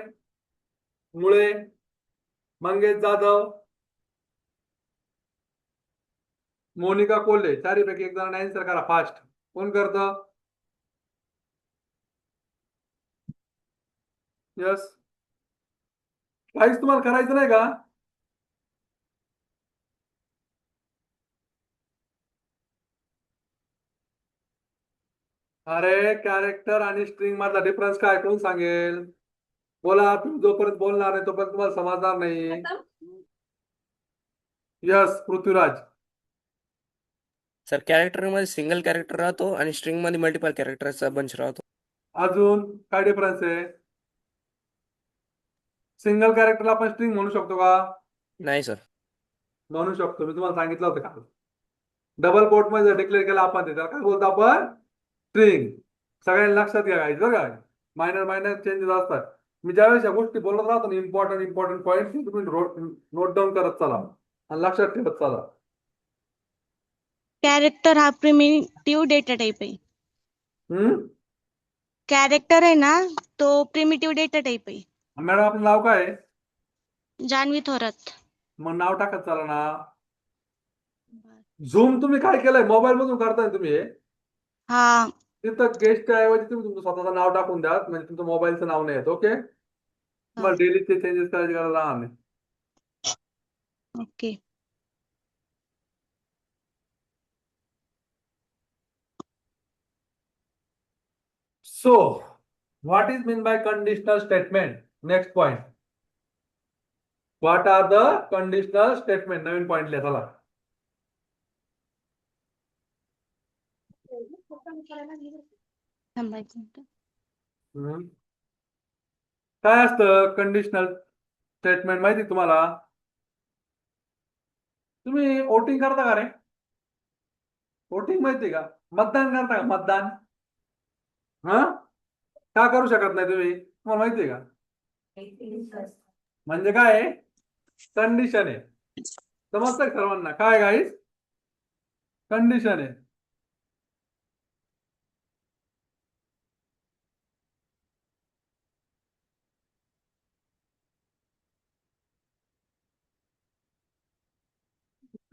मुळे, मंगेश जाधव, मोनिका कोल्हे. चारीपैकी एक जणांना आन्सर करा फास्ट. कोण करतं, यस. काहीच तुम्हाला करायचं नाही का? अरे कॅरेक्टर आणि स्ट्रिंग मधला डिफरन्स काय कोण सांगेल? बोला, तुम्ही जोपर्यंत बोलणार नाही तोपर्यंत तुम्हाला समजणार नाही. यस पृथ्वीराज. सर कॅरेक्टर मध्ये सिंगल कॅरेक्टर राहतो आणि स्ट्रिंग मध्ये मल्टिपल कॅरेक्टरचा बंच राहतो. अजून काय डिफरन्स आहे? सिंगल कॅरेक्टरला आपण स्ट्रिंग म्हणू शकतो का? नाही सर. म्हणू शकतो. मी तुम्हाला सांगितलं होतं का? डबल कोट मध्ये डिक्लेअर केला आपण त्याला काय बोलतो आपण? स्ट्रिंग. सगळ्यांनी लक्षात घ्या guys, बरं का? मायनर मायनर चेंजेस असतात. मी ज्यावेळेस या गोष्टी बोलत राहतो ना इम्पॉर्टंट पॉईंट तुम्ही नोट डाऊन करत चला आणि लक्षात ठेवत चला. कॅरेक्टर हा प्रिमिटिव्ह डेटा टाइप आहे. कॅरेक्टर आहे ना तो प्रिमिटिव्ह डेटा टाइप आहे. मॅडम आपलं नाव काय आहे? जान्हवी थोरात. मग नाव टाकत चला ना. झूम तुम्ही काय केलंय? मोबाईल मधून करताय ना तुम्ही हे? हा तिथं गेस्ट ऐवजी तुम्ही तुमचं स्वतःचं नाव टाकून द्या, म्हणजे तुमचं मोबाईलचं नाव नाही येत. ओके. तुम्हाला डेली ते चेंजेस करायची गरज राहणार नाही. Okay. So, what is mean by conditional statement? Next point. What are the conditional statement? Naveen point लिहा चला. थांबायचं होतं. काय असतं कंडिशनल स्टेटमेंट माहिती तुम्हाला? तुम्ही वोटिंग करता का रे? वोटिंग माहिती का? मतदान करता का? मतदान हा का करू शकत नाही तुम्ही? तुम्हाला माहिती का? म्हणजे काय कंडिशन आहे. समजतंय सर्वांना? काय गाईस? कंडिशन आहे.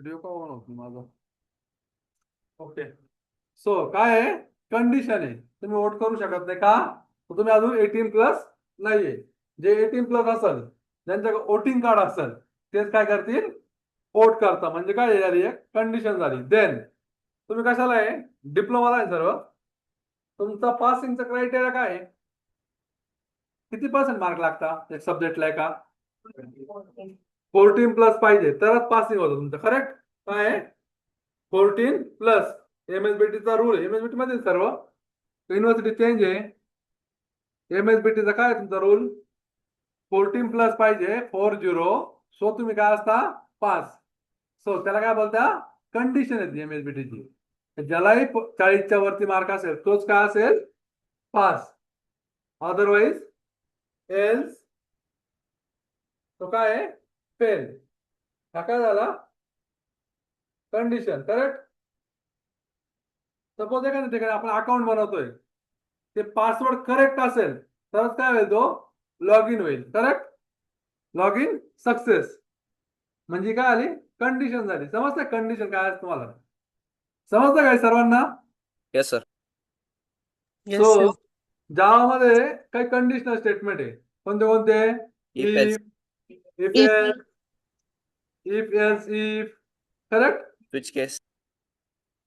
व्हिडिओ का ऑन होतो माझा? ओके. सो काय आहे? कंडिशन आहे. तुम्ही वोट करू शकत नाही का? तर तुम्ही अजून 18+ नाहीये. जे 18+ असेल, ज्यांच्याकडे वोटिंग कार्ड असेल तेच काय करतील? वोट करता. म्हणजे काय झाली? एक कंडिशन झाली. देन तुम्ही कशाला आहे? डिप्लोमाला आहे सर्व. तुमचा पासिंगचा क्रायटेरिया काय आहे? किती % मार्क लागतात एक सब्जेक्टला आहे का? 14+ पाहिजे तरच पासिंग होतं तुमचं. करेक्ट? काय आहे? 14+. MSBTचा रूल. MSBT मध्ये सर्व युनिव्हर्सिटी चेंज आहे. MSBTचा काय आहे तुमचा रूल? 14+ पाहिजे. 40. सो तुम्ही काय असता? पास. सो त्याला काय बोलता? कंडिशन आहे MSBTची. ज्यालाही 40च्या वरती मार्क असेल तोच काय असेल? पास. अदरवाईज एल्स तो काय आहे? फेल. हा काय झाला? कंडिशन. करेक्ट? सपोज एखाद्या ठिकाणी आपण अकाउंट बनवतोय, ते पासवर्ड करेक्ट असेल तरच काय होईल? तो लॉग इन होईल. करेक्ट? Log in success. म्हणजे काय आली? कंडिशन झाली. समजतं कंडिशन काय असतं तुम्हाला? समजतं काय सर्वांना? Yes sir. Yes, so sir. जावामध्ये काही कंडिशनल स्टेटमेंट आहे. कोणते कोणते? If else. If If else, if else if. Correct? Which case?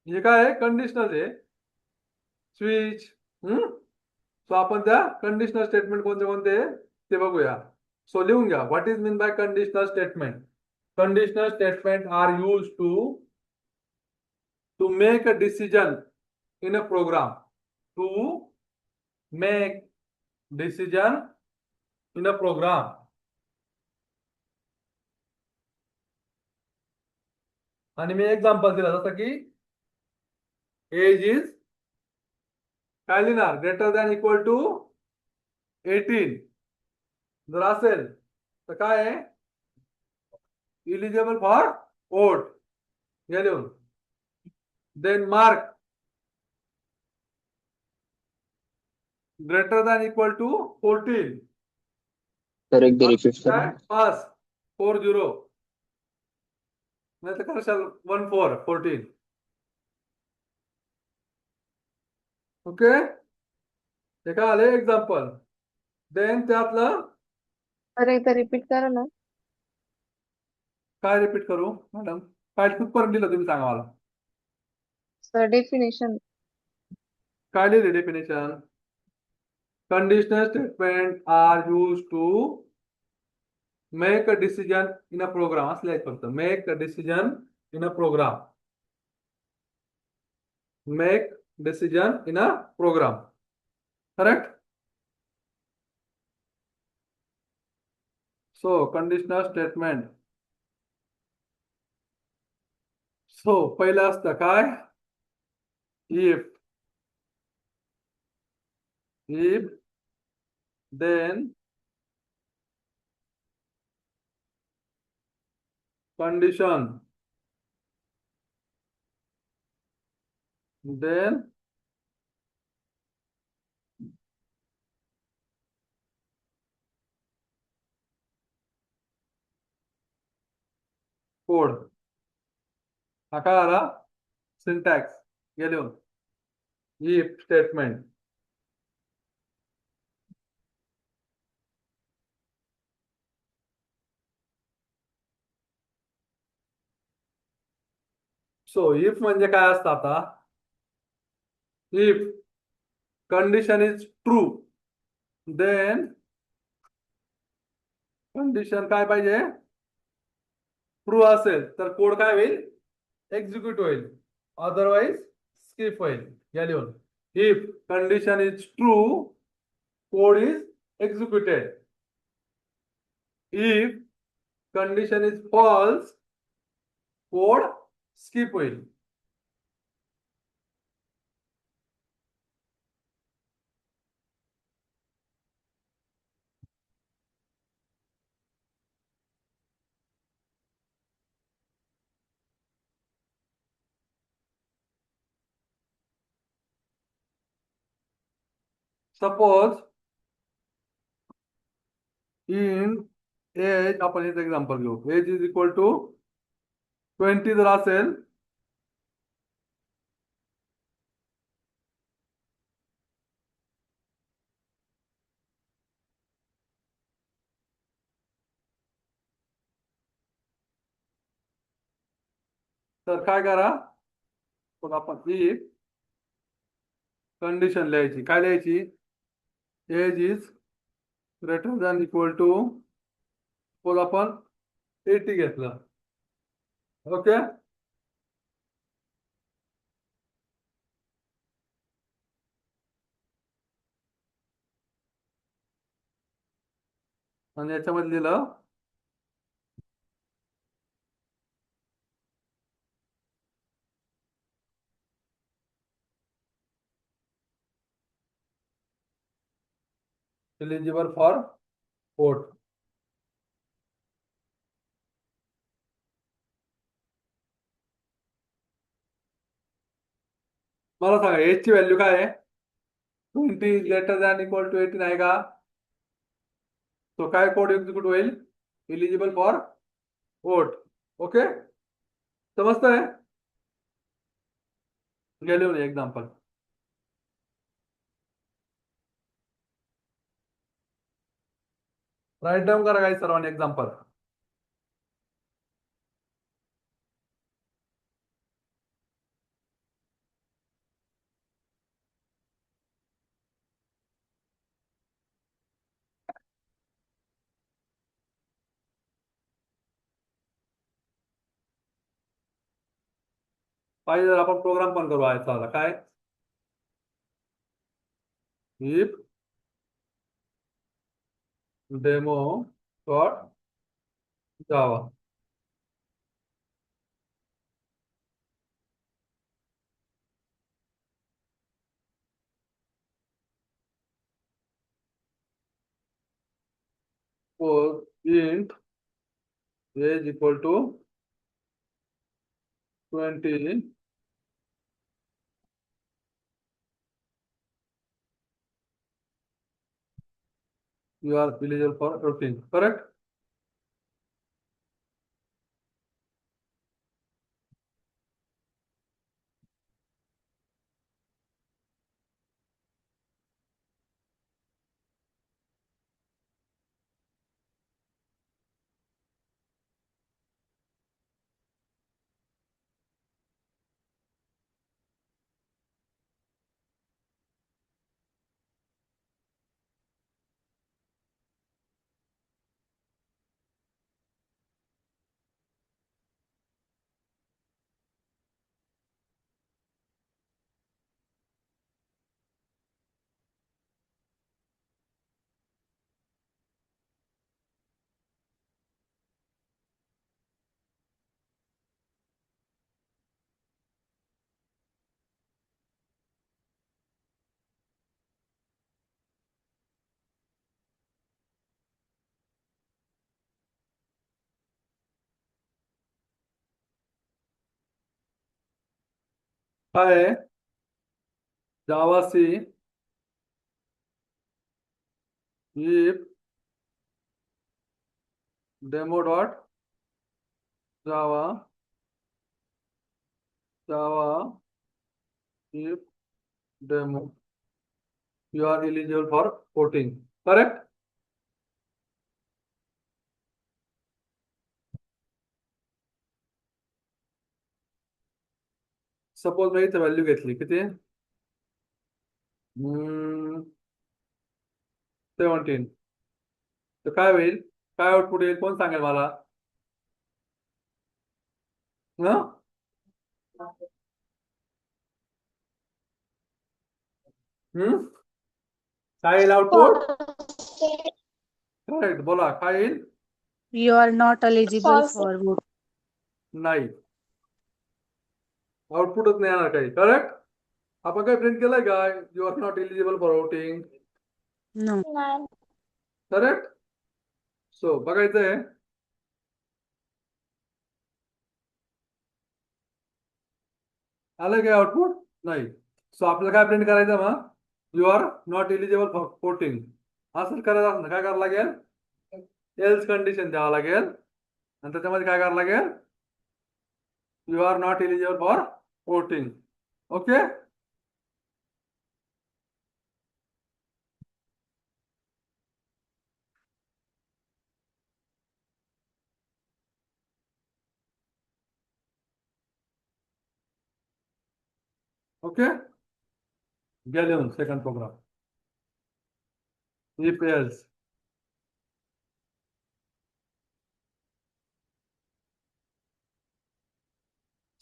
हे काय आहे? कंडिशनल आहे. स्विच. सो आपण त्या कंडिशनल स्टेटमेंट कोणते कोणते ते बघूया. सो लिहून घ्या. What is mean by conditional statement? Conditional statement are use to make a decision in a program. To make decision in a program. आणि मी एक्झाम्पल दिला जसं की एज इज काय लिहिणार? ग्रेटर दॅन इक्वल टू 18 जर असेल तर काय आहे? Eligible for vote. हे लिहून. Then mark greater than equal to 14. Sir एकदा रिपीट करा. पास. 40 नाही तर कशाल 14 14. ओके. हे काय आले? एक्झाम्पल. देन त्यातलं अरे एकदा रिपीट करा ना. काय रिपीट करू मॅडम? काय कुठपर्यंत लिहिलं तुम्ही सांगा मला. Sir definition. काय लिहिले definition? Conditional statement are used to make a decision in a program. असं लिहायचं फक्त. Make a decision in a program. Make decision in a program. Correct? So, conditional statement. So, पहिलं असतं काय? If. If, then, condition, then, code. हा काय आला? Syntax. गेले लिहून. If statement. So, if म्हणजे काय असतं आता? If condition is true, then condition काय पाहिजे? ट्रू असेल तर कोड काय होईल? एक्झिक्यूट होईल. अदरवाइज स्किप होईल. या लिहून. If condition is true, code is executed. If condition is false, code skip होईल. सपोज इन एज, आपण याचं एक्झाम्पल घेऊ. एज इज इक्वल टू 20 जर असेल तर काय करा? मग आपण इफ कंडिशन लिहायची. काय लिहायची? Age is greater than equal to, suppose आपण 80 घेतलं. ओके. आणि याच्यामध्ये लिहिलं एलिजिबल फॉर वोट. मला सांगा एज ची व्हॅल्यू काय आहे? 20 ग्रेटर दॅन इक्वल टू 18 आहे का? तो काय कोड एक्झिक्यूट होईल? Eligible for vote. ओके. समजतंय? गेले एक्झाम्पल. राईट डाऊन करा काही सर्वांनी एक्झाम्पल. पाहिजे तर आपण प्रोग्राम पण करू. आहे चला. काय? If demo dot Java. int age equal to 20, you are eligible for voting. Correct? काय आहे जावा C if demo dot java if demo you are eligible for voting. Correct? Suppose मी इथे व्हॅल्यू घेतली किती 17 तर काय होईल काय आउटपुट येईल कोण सांगेल मला हं? काय येईल आउटपुट करेक्ट बोला काय येईल You are not eligible False. for vote. नाही आउटपुटच नाही येणार काही करेक्ट आपण काही प्रिंट केलंय का you are not eligible for voting No. नाही. करेक्ट सो बघायचंय आलं काय आउटपुट नाही सो आपल्याला काय प्रिंट करायचं मग you are not eligible for voting असं करायचं असं काय करावं लागेल एल्स कंडिशन द्यावं लागेल आणि त्याच्यामध्ये काय करावं लागेल you are not eligible for voting okay okay घ्या लिहून सेकंड प्रोग्राम इफ एल्स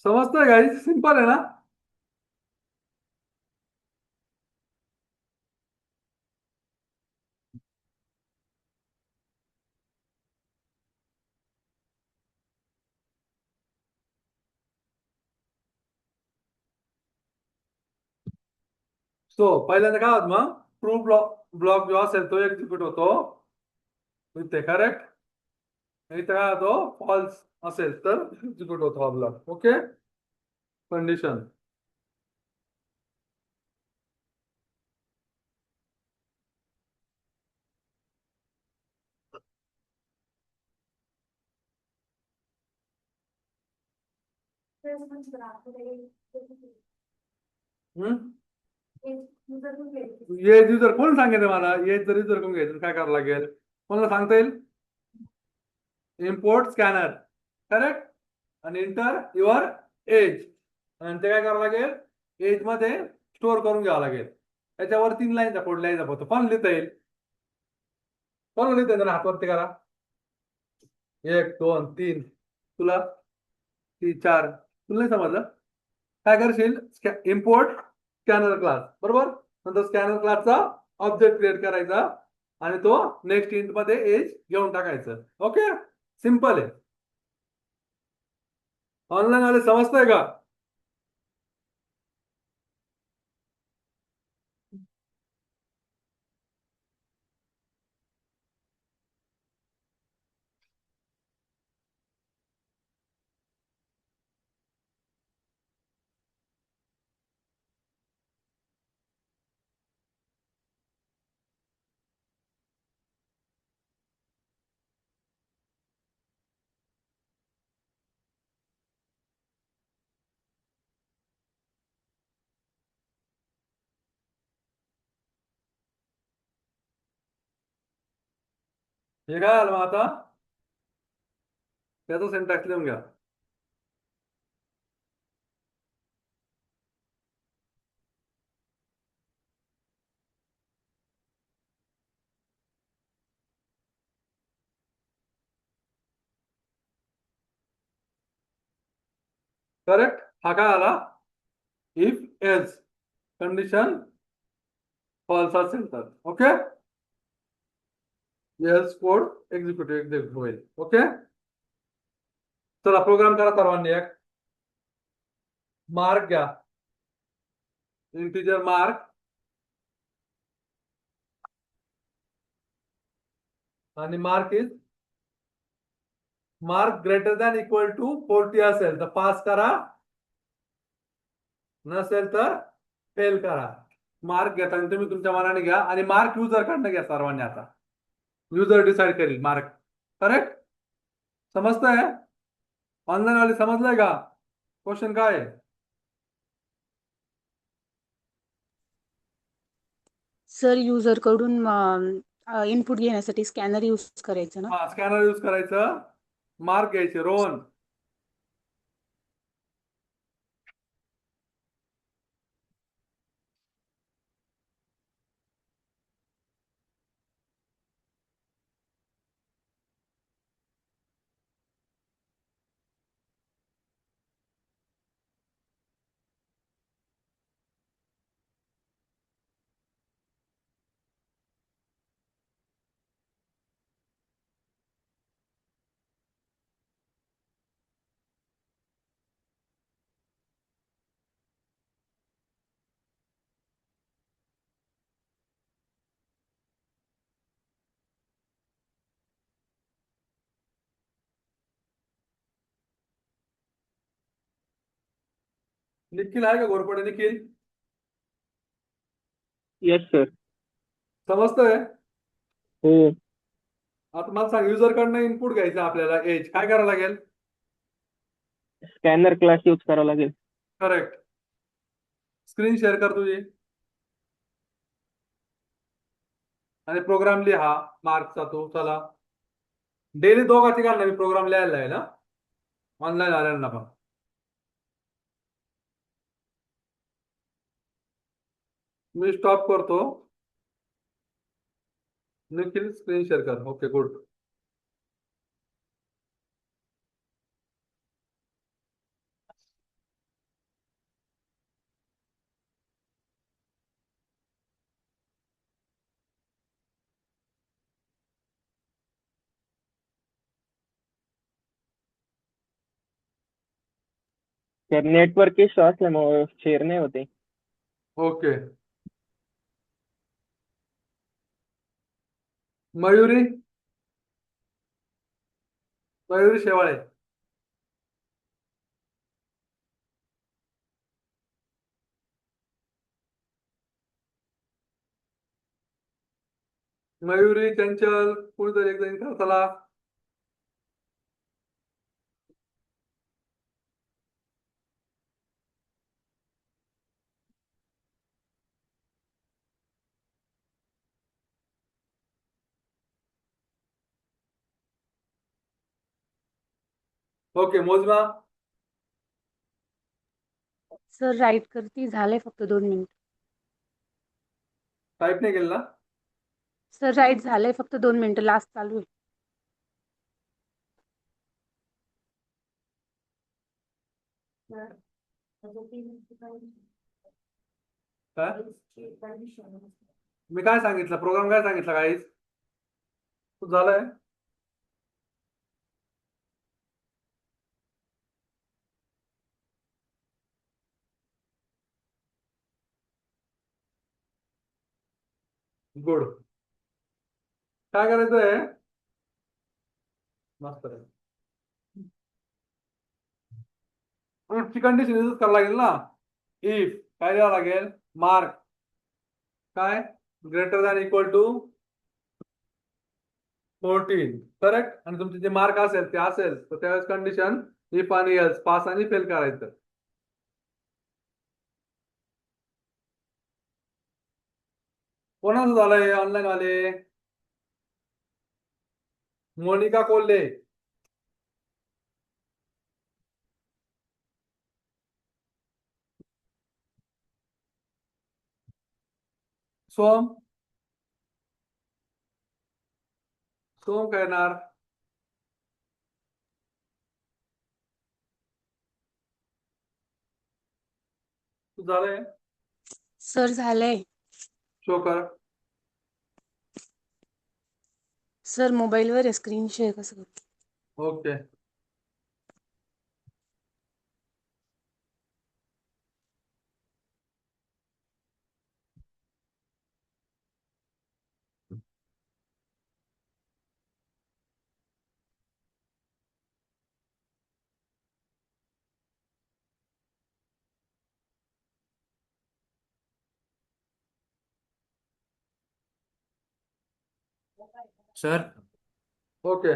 समजतंय गाईज सिंपल आहे ना सो पहिल्यांदा काय होत मग ट्रू ब्लॉक जो असेल तो एक्झिक्यूट होतो इथे करेक्ट इथे काय होतो फॉल्स असेल तर एक्झिक्यूट होतो हा ब्लॉक ओके कंडिशन ये युजर कोण सांगेल मला ये जर युजर कोण घ्यायचं काय करावं लागेल कोणाला सांगता येईल इम्पोर्ट स्कॅनर करेक्ट आणि इंटर युअर एज आणि ते काय करावं लागेल एज मध्ये स्टोअर करून घ्यावं लागेल त्याच्यावर 3 लाईनचा कोड लिहायचा फक्त पण लिहिता येईल कोण लिहिता येईल हातवरती करा 1 2 3 तुला 3 4 तुला नाही समजलं काय करशील इम्पोर्ट स्कॅनर क्लास बरोबर नंतर स्कॅनर क्लासचा ऑब्जेक्ट क्रिएट करायचा आणि तो नेक्स्ट इंट मध्ये एज घेऊन टाकायचं ओके सिंपल आहे ऑनलाईन आले समजतंय का हे काय आलं मग आता त्याचा सिंटॅक्स लिहून घ्या करेक्ट हा काय आला इफ एल्स कंडिशन फॉल्स असेल तर ओके एल्स कोड एक्झिक्यूट होईल ओके चला प्रोग्राम करा सर्वांनी एक मार्क घ्या इंटिजर मार्क आणि mark is mark greater than equal to 40 असेल तर पास करा नसेल तर फेल करा. मार्क घेताना तुम्ही तुमच्या मनाने घ्या आणि मार्क युजर कडनं घ्या सर्वांनी आता. युजर डिसाइड करेल मार्क. करेक्ट? समजतंय? ऑनलाईन वाले समजलंय का? क्वेश्चन काय आहे? सर युजर कडून इनपुट घेण्यासाठी स्कॅनर यूज करायचं ना? हा, स्कॅनर यूज करायचं. मार्क घ्यायचे. रोहन, निखिल आहे का घोरपडे? Nikhil yes sir. समजतंय? हो. आता मला सांग, युजर कडनं इनपुट घ्यायचं आपल्याला. एज काय करावं लागेल? स्कॅनर क्लास यूज करावा लागेल. करेक्ट. स्क्रीन शेअर कर तुझी आणि प्रोग्राम लिहा मार्कचा. तो चला डेली दोघा तिघांना मी प्रोग्राम लिहायला आहे ना, ऑनलाईन आल्यांना पण. मी स्टॉप करतो. निखिल स्क्रीन शेअर कर. Okay, good. तर नेटवर्क इश्यू असल्यामुळे शेअर नाही होते. ओके. मयुरी, मयुरी शेवाळे. मयुरी, चंचल, कुणीतरी एकदा इन्कार चला. ओके, मोजमा. सर राईट करती झालंय फक्त 2 मिनिट. टाईप नाही केलं ना? सर राईट झालंय फक्त 2 मिनिटं, लास्ट चालू आहे. काय मी काय सांगितलं? प्रोग्राम काय सांगितलं? काहीच तू झालंय. गुड. काय करायचंय? मस्त आहे. ची कंडिशन यूज करावं लागेल ना. इफ काय द्यावं लागेल? मार्क काय greater than equal to 14. Correct. आणि तुमचे जे मार्क असेल ते असेल तर त्यावेळेस कंडिशन इफ आणि एल्स, पास आणि फेल करायचं. कोणाचं झालंय ऑनलाईन वाले? मोनिका कोल्हे, सोम, सोम काय येणार? तू झालंय? सर झालंय. शो कर. सर मोबाईलवर आहे, स्क्रीन शेअर कसं करू? ओके. सर ओके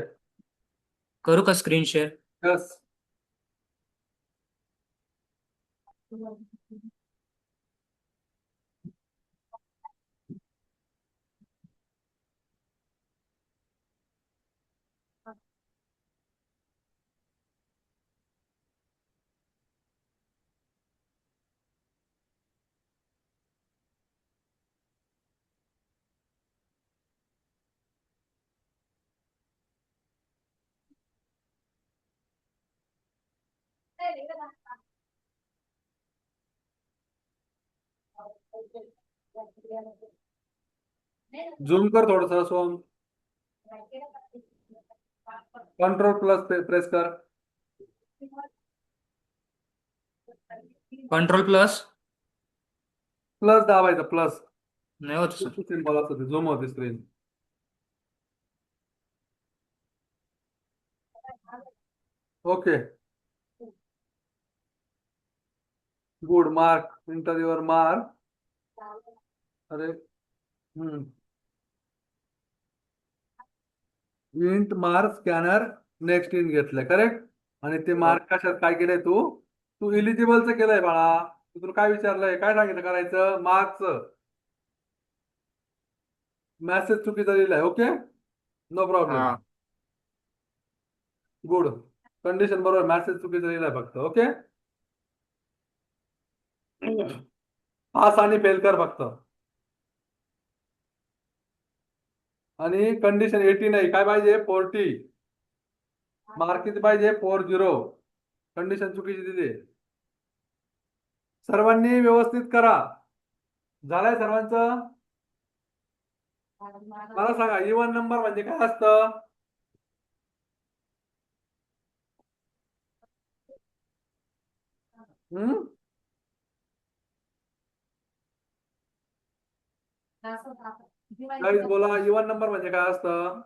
करू का स्क्रीन शेअर? यस झूम कर थोडस सोम. कंट्रोल प्लस प्रेस कर. कंट्रोल प्लस प्लस दाबायचं प्लस. नाही होत सर. सिम्बॉल असतं ते झूम होते screen. Okay good mark enter your mark. अरे int mark scanner next in घेतलंय करेक्ट. आणि ते मार्क कशात काय केलंय तू तू इलिजिबलचं केलंय बाळा. तुला काय विचारलंय काय सांगितलं करायचं मार्क्सचं. मेसेज चुकीचा लिहिलाय. Okay no problem. हा गुड कंडिशन बरोबर मेसेज चुकीचा लिहिलाय फक्त. ओके पास आणि फेल कर फक्त. आणि कंडिशन 80 नाही काय पाहिजे 40. मार्क किती पाहिजे 40. कंडिशन चुकीची दिली. सर्वांनी व्यवस्थित करा. झालंय सर्वांचं. मला सांगा इवन नंबर म्हणजे काय असतं. गाईज बोला इवन नंबर म्हणजे काय असतं.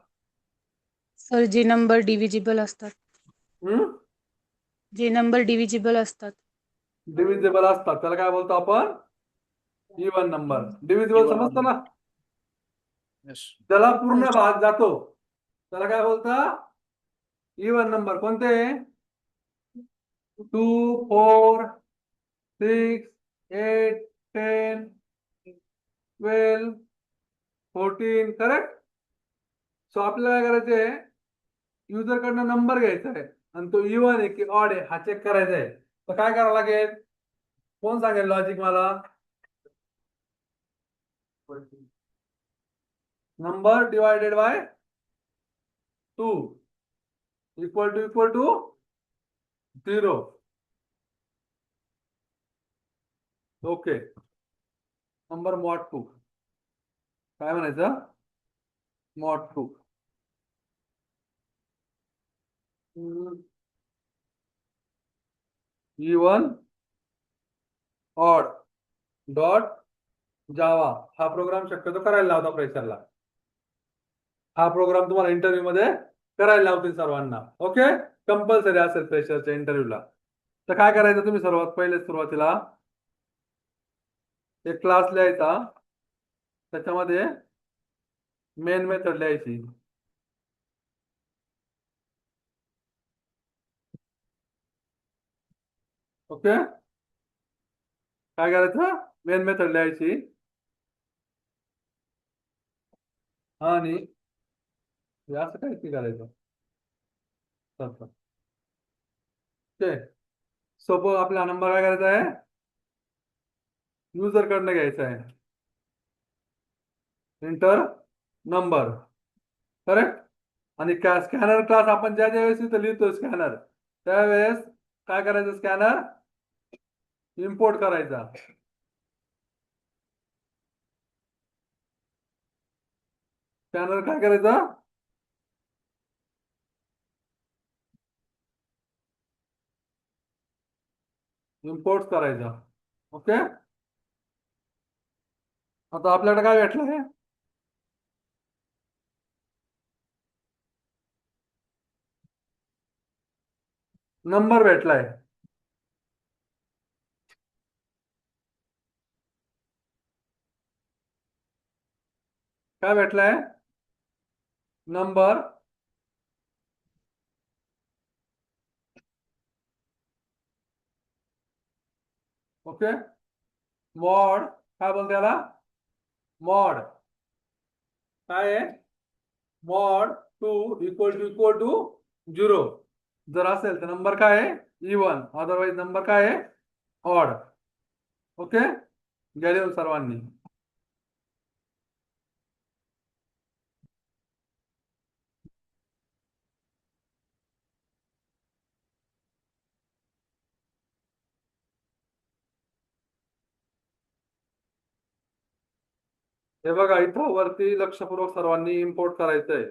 सर जे नंबर डिव्हिजिबल असतात. जे नंबर डिव्हिजिबल असतात. डिव्हिजिबल असतात त्याला काय बोलतो आपण इवन नंबर. डिव्हिजिबल समजतं ना. यस त्याला पूर्ण भाग जातो त्याला काय बोलता इवन नंबर. कोणते 2 4 6 8 10 12 14 करेक्ट. सो आपल्याला काय करायचंय युजर कडनं नंबर घ्यायचा आहे आणि तो इवन आहे की ऑड आहे हा चेक करायचा आहे. तर काय करावं लागेल कोण सांगेल लॉजिक मला. Number divided by 2 equal to 0. Okay number mod 2 काय म्हणायचं mod 2. Even odd dot Java हा प्रोग्राम शक्यतो करायला लावता प्रेशरला. हा प्रोग्राम तुम्हाला इंटरव्ह्यू मध्ये करायला लावतील सर्वांना. ओके कंपल्सरी असेल प्रेशरच्या इंटरव्ह्यूला. तर काय करायचं तुम्ही सर्वात पहिले सुरुवातीला एक क्लास लिहायचा त्याच्यामध्ये मेन मेथड लिहायची. ओके काय करायचं मेन मेथड लिहायची आणि असं काय ते करायचं. ओके सोपं आपला नंबर काय करायचा आहे युजर कडनं घ्यायचा आहे. Inter number correct. आणि स्कॅनर क्लास आपण ज्या ज्या वेळेस इथं लिहितो स्कॅनर त्यावेळेस काय करायचं स्कॅनर इम्पोर्ट करायचा. स्कॅनर काय करायचा इम्पोर्ट करायचा. ओके आता आपल्याकडे काय भेटलं आहे नंबर भेटलाय. काय भेटलाय नंबर ओके मॉड काय बोलते याला मॉड काय आहे मॉड 2 = 0 जर असेल तर नंबर काय आहे इवन अदरवाईज नंबर काय आहे ऑड ओके गेले सर्वांनी हे बघा इथं वरती लक्षपूर्वक सर्वांनी इम्पोर्ट करायचंय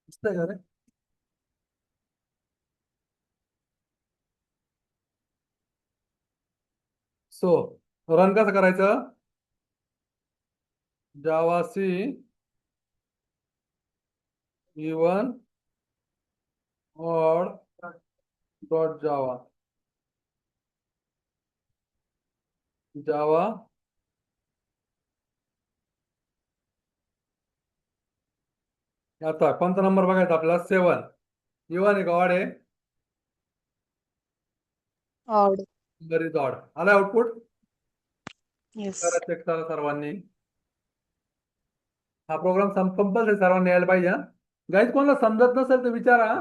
दिसतंय का रे सो रन कसं करायचं javac even odd dot Java Java आता कोणता नंबर बघायचा आपल्याला 7 इवन आहे का ऑड आहे ऑड नंबर इज ऑड आला आउटपुट येस करा चेक करा सर्वांनी हा प्रोग्राम कंपल्सरी सर्वांनी यायला पाहिजे गाईज कोणाला समजत नसेल तर विचारा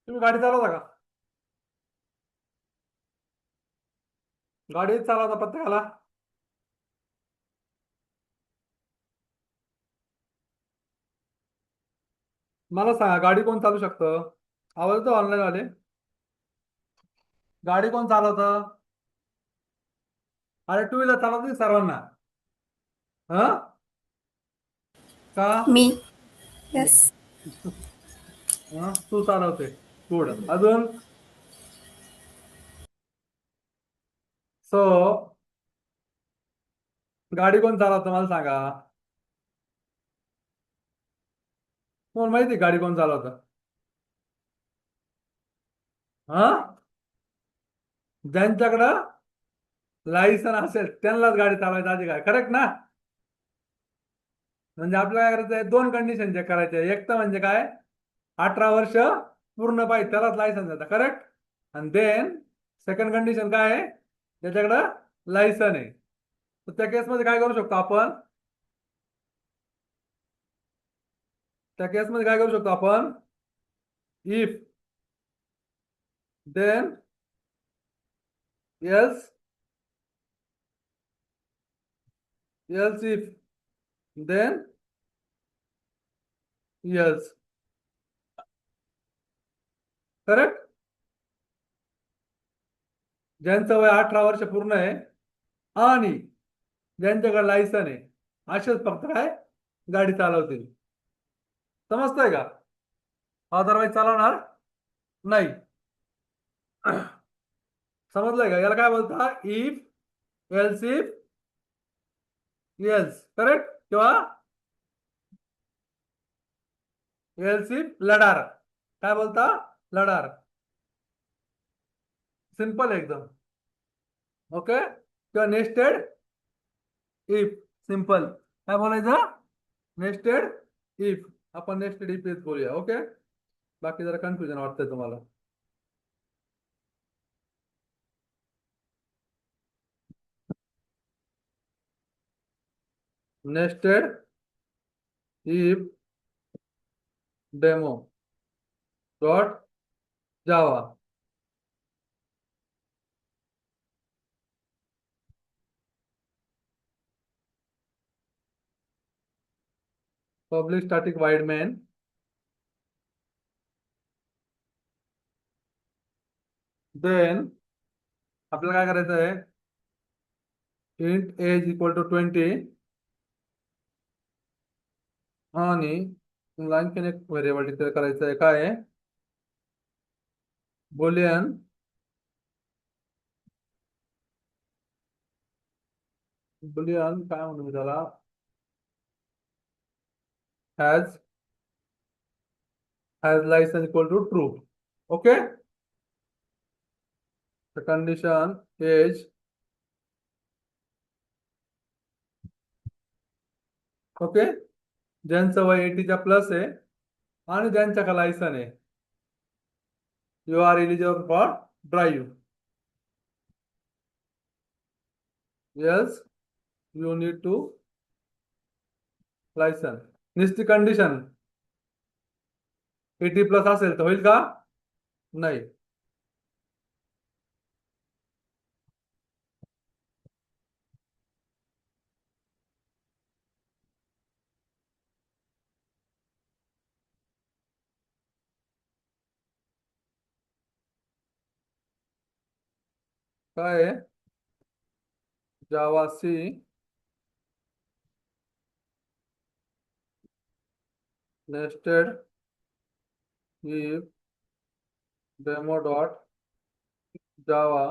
तुम्ही गाडी चालवता का गाडी चालवता प्रत्येकाला मला सांगा गाडी कोण चालू शकतं आवाज येतो ऑनलाईन वाले? गाडी कोण चालवतं? अरे टू व्हीलर चालवते सर्वांना. हा का? मी. येस. हा तू चालवते. गुड. अजून? सो गाडी कोण चालवतं मला सांगा. कोण माहिती गाडी कोण चालवतं? हा ज्यांच्याकडं लायसन असेल त्यांनाच गाडी चालवायची अधिकार आहे. करेक्ट ना? म्हणजे आपल्याला काय करायचं आहे, दोन कंडिशन चेक करायचे. एक तर म्हणजे काय, 18 वर्ष पूर्ण पाहिजे त्यालाच लायसन देतात. करेक्ट. आणि देन सेकंड कंडिशन काय आहे, ज्याच्याकडं लायसन आहे. तर त्या केसमध्ये काय करू शकतो आपण? त्या केसमध्ये काय करू शकतो आपण? If then else else if then else. Correct. ज्यांचं वय 18 वर्ष पूर्ण आहे आणि ज्यांच्याकडे लायसन आहे असेच फक्त काय गाडी चालवतील. समजतंय का? अदरवाईज चालवणार नाही. समजलंय का? याला काय बोलता? If else if else. Correct. किंवा एल्स इफ लडार. काय बोलता? लडार. सिंपल एकदम. ओके. किंवा नेस्टेड इफ. सिंपल. काय बोलायचं? Nested if. आपण नेस्टेड इफ बोलूया. ओके. बाकी जरा कन्फ्युजन वाटतंय तुम्हाला. Nested if demo dot Java. Public static void main then आपल्याला काय करायचं आहे, इंट एज इक्वल टू 20 आणि आणखीन एक व्हेरिएबल डिक्लेअर करायचं आहे. काय आहे? बुलियन बुलियन काय म्हणू मी त्याला, has license equal to true. Okay. Condition age okay. ज्यांचं वय 80च्या प्लस आहे आणि ज्यांच्याकडे लायसन आहे, you are eligible for drive. Yes you need to license. निस्ती कंडिशन 80 प्लस असेल तर होईल का? नाही. काय आहे? Javac nested if demo dot Java.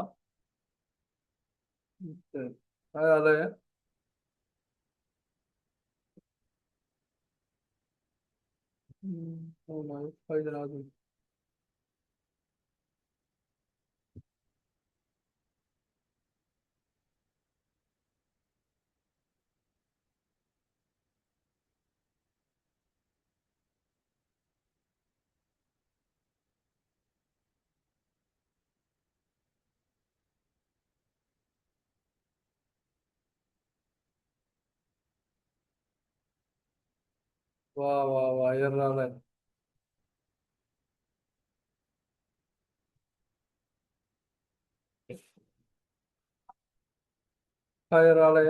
काय झालंय? हो नाही पाहिजे ना अजून. वा वा वा एरर आलाय. काय एरर आलाय?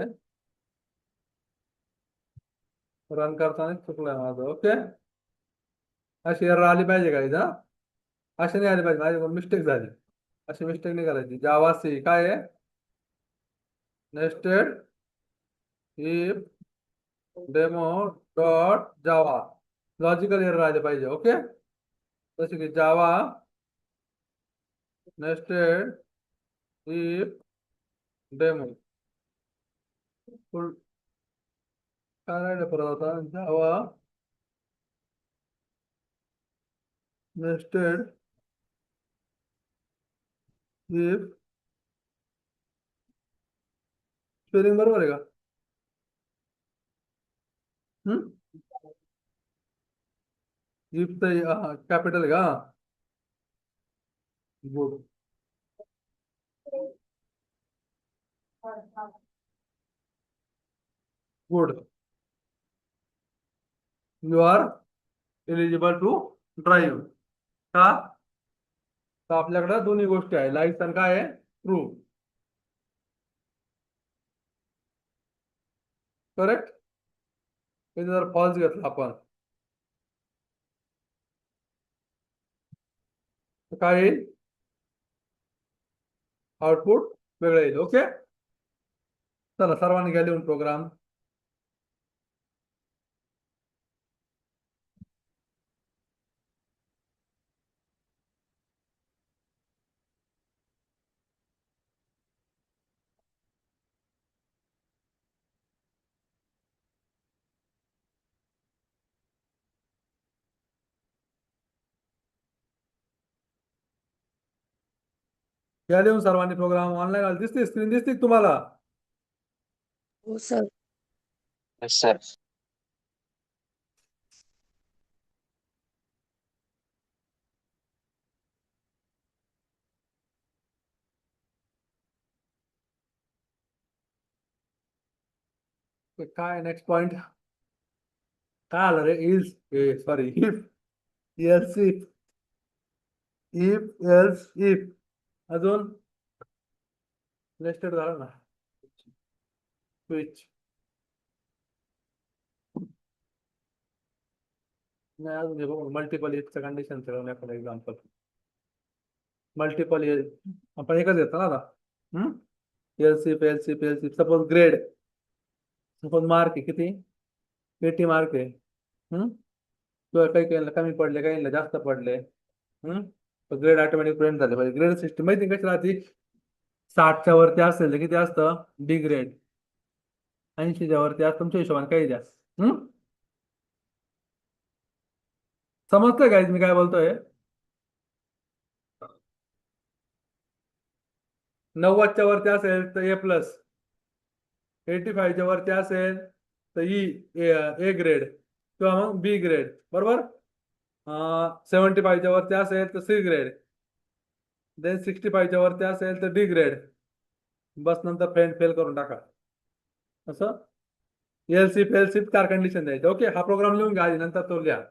रन करताना चुकलंय माझं. ओके. अशी एरर आली पाहिजे का इथं? असे नाही आले पाहिजे, माझी मिस्टेक झाली. अशी मिस्टेक नाही करायची. जावा सी काय आहे? Nested if demo dot Java. Logical error आले पाहिजे. ओके, जसे की जावा नेस्टेड इफ डेमो. काय राहिलं परत आता? जावा नेस्टेड इफ. स्पेलिंग बरोबर आहे का? इफ तर कॅपिटल आहे का? Good. Good. You are eligible to drive. का? तर आपल्याकडे दोन्ही गोष्टी आहे, लायसन काय आहे? ट्रू. करेक्ट. इथे जर फॉल्स घेतला आपण तर काय येईल? आउटपुट वेगळं येईल. ओके, चला सर्वांनी घ्या लिहून प्रोग्राम. घ्या लिहून सर्वांनी प्रोग्राम. ऑनलाईन दिसते, स्क्रीन दिसते का तुम्हाला? हो सर. सर. काय नेक्स्ट पॉइंट काय आलं रे? Is sorry if else if else if अजून नेस्टेड झालं ना. स्विच नाही, अजून हे बघू मल्टिपल इफचं कंडिशन ठरवण्याचं एक्झाम्पल. मल्टिपल आपण एकच घेतो ना आता. Else if else if else if. Suppose grade, suppose mark आहे किती? 80 मार्क आहे. किंवा काही काही कमी पडले, काही जास्त पडले. ग्रेड ऑटोमॅटिक प्रिंट झाले पाहिजे. ग्रेड सिस्टम माहिती कशी राहते? 60च्या वरती असेल तर किती असतं? D grade. 80च्या वरती असतं. तुमच्या हिशोबाने काही द्या. समजतंय काय मी काय बोलतोय? 90च्या वरती असेल तर ए प्लस, 85च्या वरती असेल तर ए ग्रेड किंवा मग बी ग्रेड. बरोबर. 75च्या वरती असेल तर सी ग्रेड. देन 65च्या वरती असेल तर डी ग्रेड. बस नंतर फेल करून टाका. असं एलसीफ एलसीफ 4 कंडिशन द्यायचे. ओके, हा प्रोग्राम लिहून घ्या आधी, नंतर तो लिहा.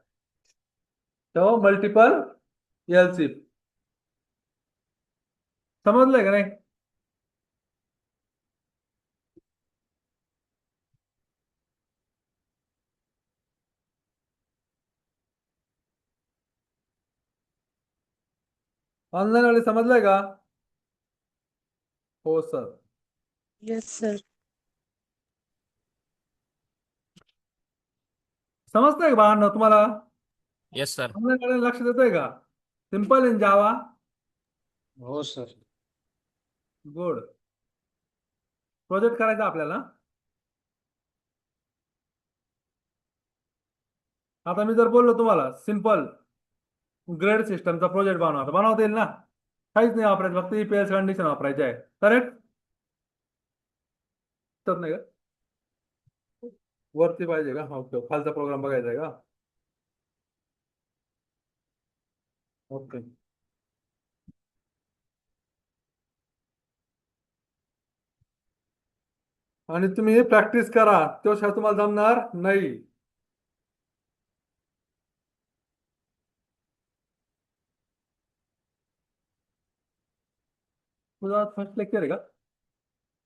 तो मल्टिपल एलसीफ. समजलंय का नाही? ऑनलाईन वाले समजलंय का? हो सर. Yes sir. समजतंय का बाळांनो तुम्हाला? Yes sir. ऑनलाईन वाले लक्ष देतोय का? सिंपल इन जावा. हो सर. गुड. प्रोजेक्ट करायचा आपल्याला. आता मी जर बोललो तुम्हाला सिंपल ग्रेड सिस्टमचा प्रोजेक्ट बनवता येईल ना? काहीच नाही वापरायचं, फक्त ईपीएस कंडिशन वापरायचे आहे. करेक्ट. तर नाही का वरती पाहिजे का? ओके, खालचा प्रोग्राम बघायचा आहे का? ओके. आणि तुम्ही प्रॅक्टिस करा, त्याशिवाय तुम्हाला जमणार नाही. तुझा फर्स्ट लेक्चर आहे का?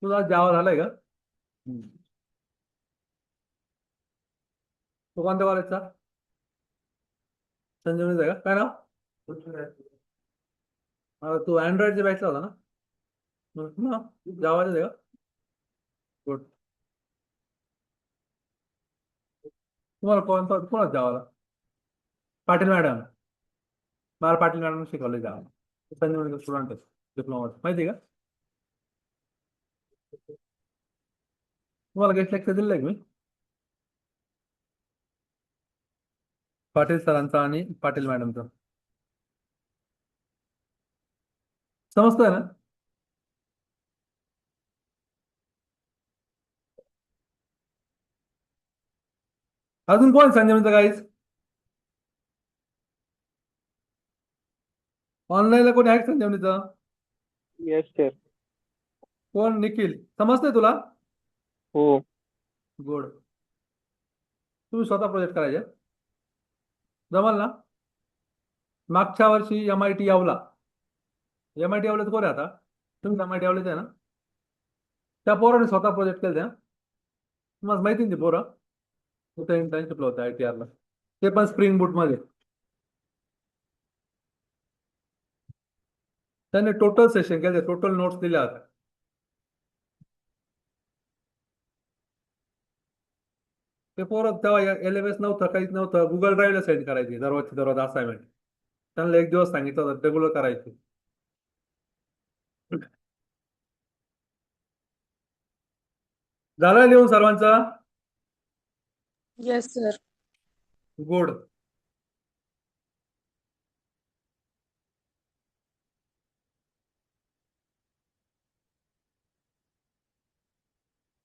तुझा जावा झालाय का? तो कोणत्या कॉलेजचा? संजीवनीचा आहे का? काय नाव? तू अँड्रॉइडच्या बॅचला होता ना? मग जावाचं आहे का? गुड. तुम्हाला कोणाच जावाला? पाटील मॅडम. मला पाटील मॅडम शिकवले जावा. संजीवनी स्टुडंट डिप्लोमा माहिती आहे का? तुम्हाला गेस्ट लेक्चर दिलं आहे मी पाटील सरांचा आणि पाटील मॅडमचा. समजतंय ना? अजून कोण संजीवनीचा गाईज? ऑनलाईनला कोणी आहे का संजीवनीचा? Yes sir. कोण? निखिल. समजतंय तुला? हो. गुड. तुम्ही स्वतः प्रोजेक्ट करायचे जमाल ना? मागच्या वर्षी MIT यावला. MIT यावल्याचं कोण आहे आता? तुम्ही MIT यावल्याच आहे ना? त्या पोराने स्वतः प्रोजेक्ट केले त्या. तुम्हाला माहिती ना ती पोरं कुठे इंटर्नशिपला होतं ITR ला. ते पण स्प्रिंग बूट मध्ये. त्याने टोटल सेशन केले, टोटल नोट्स दिल्या होत्या. ते पोरं तेव्हा LMS नव्हतं, काहीच नव्हतं. गुगल ड्राईव्हला सेंड करायची दररोज असाइनमेंट. त्यांना एक दिवस सांगितलं होतं रेग्युलर करायची. झालं लिहून सर्वांचा? Yes sir. गुड.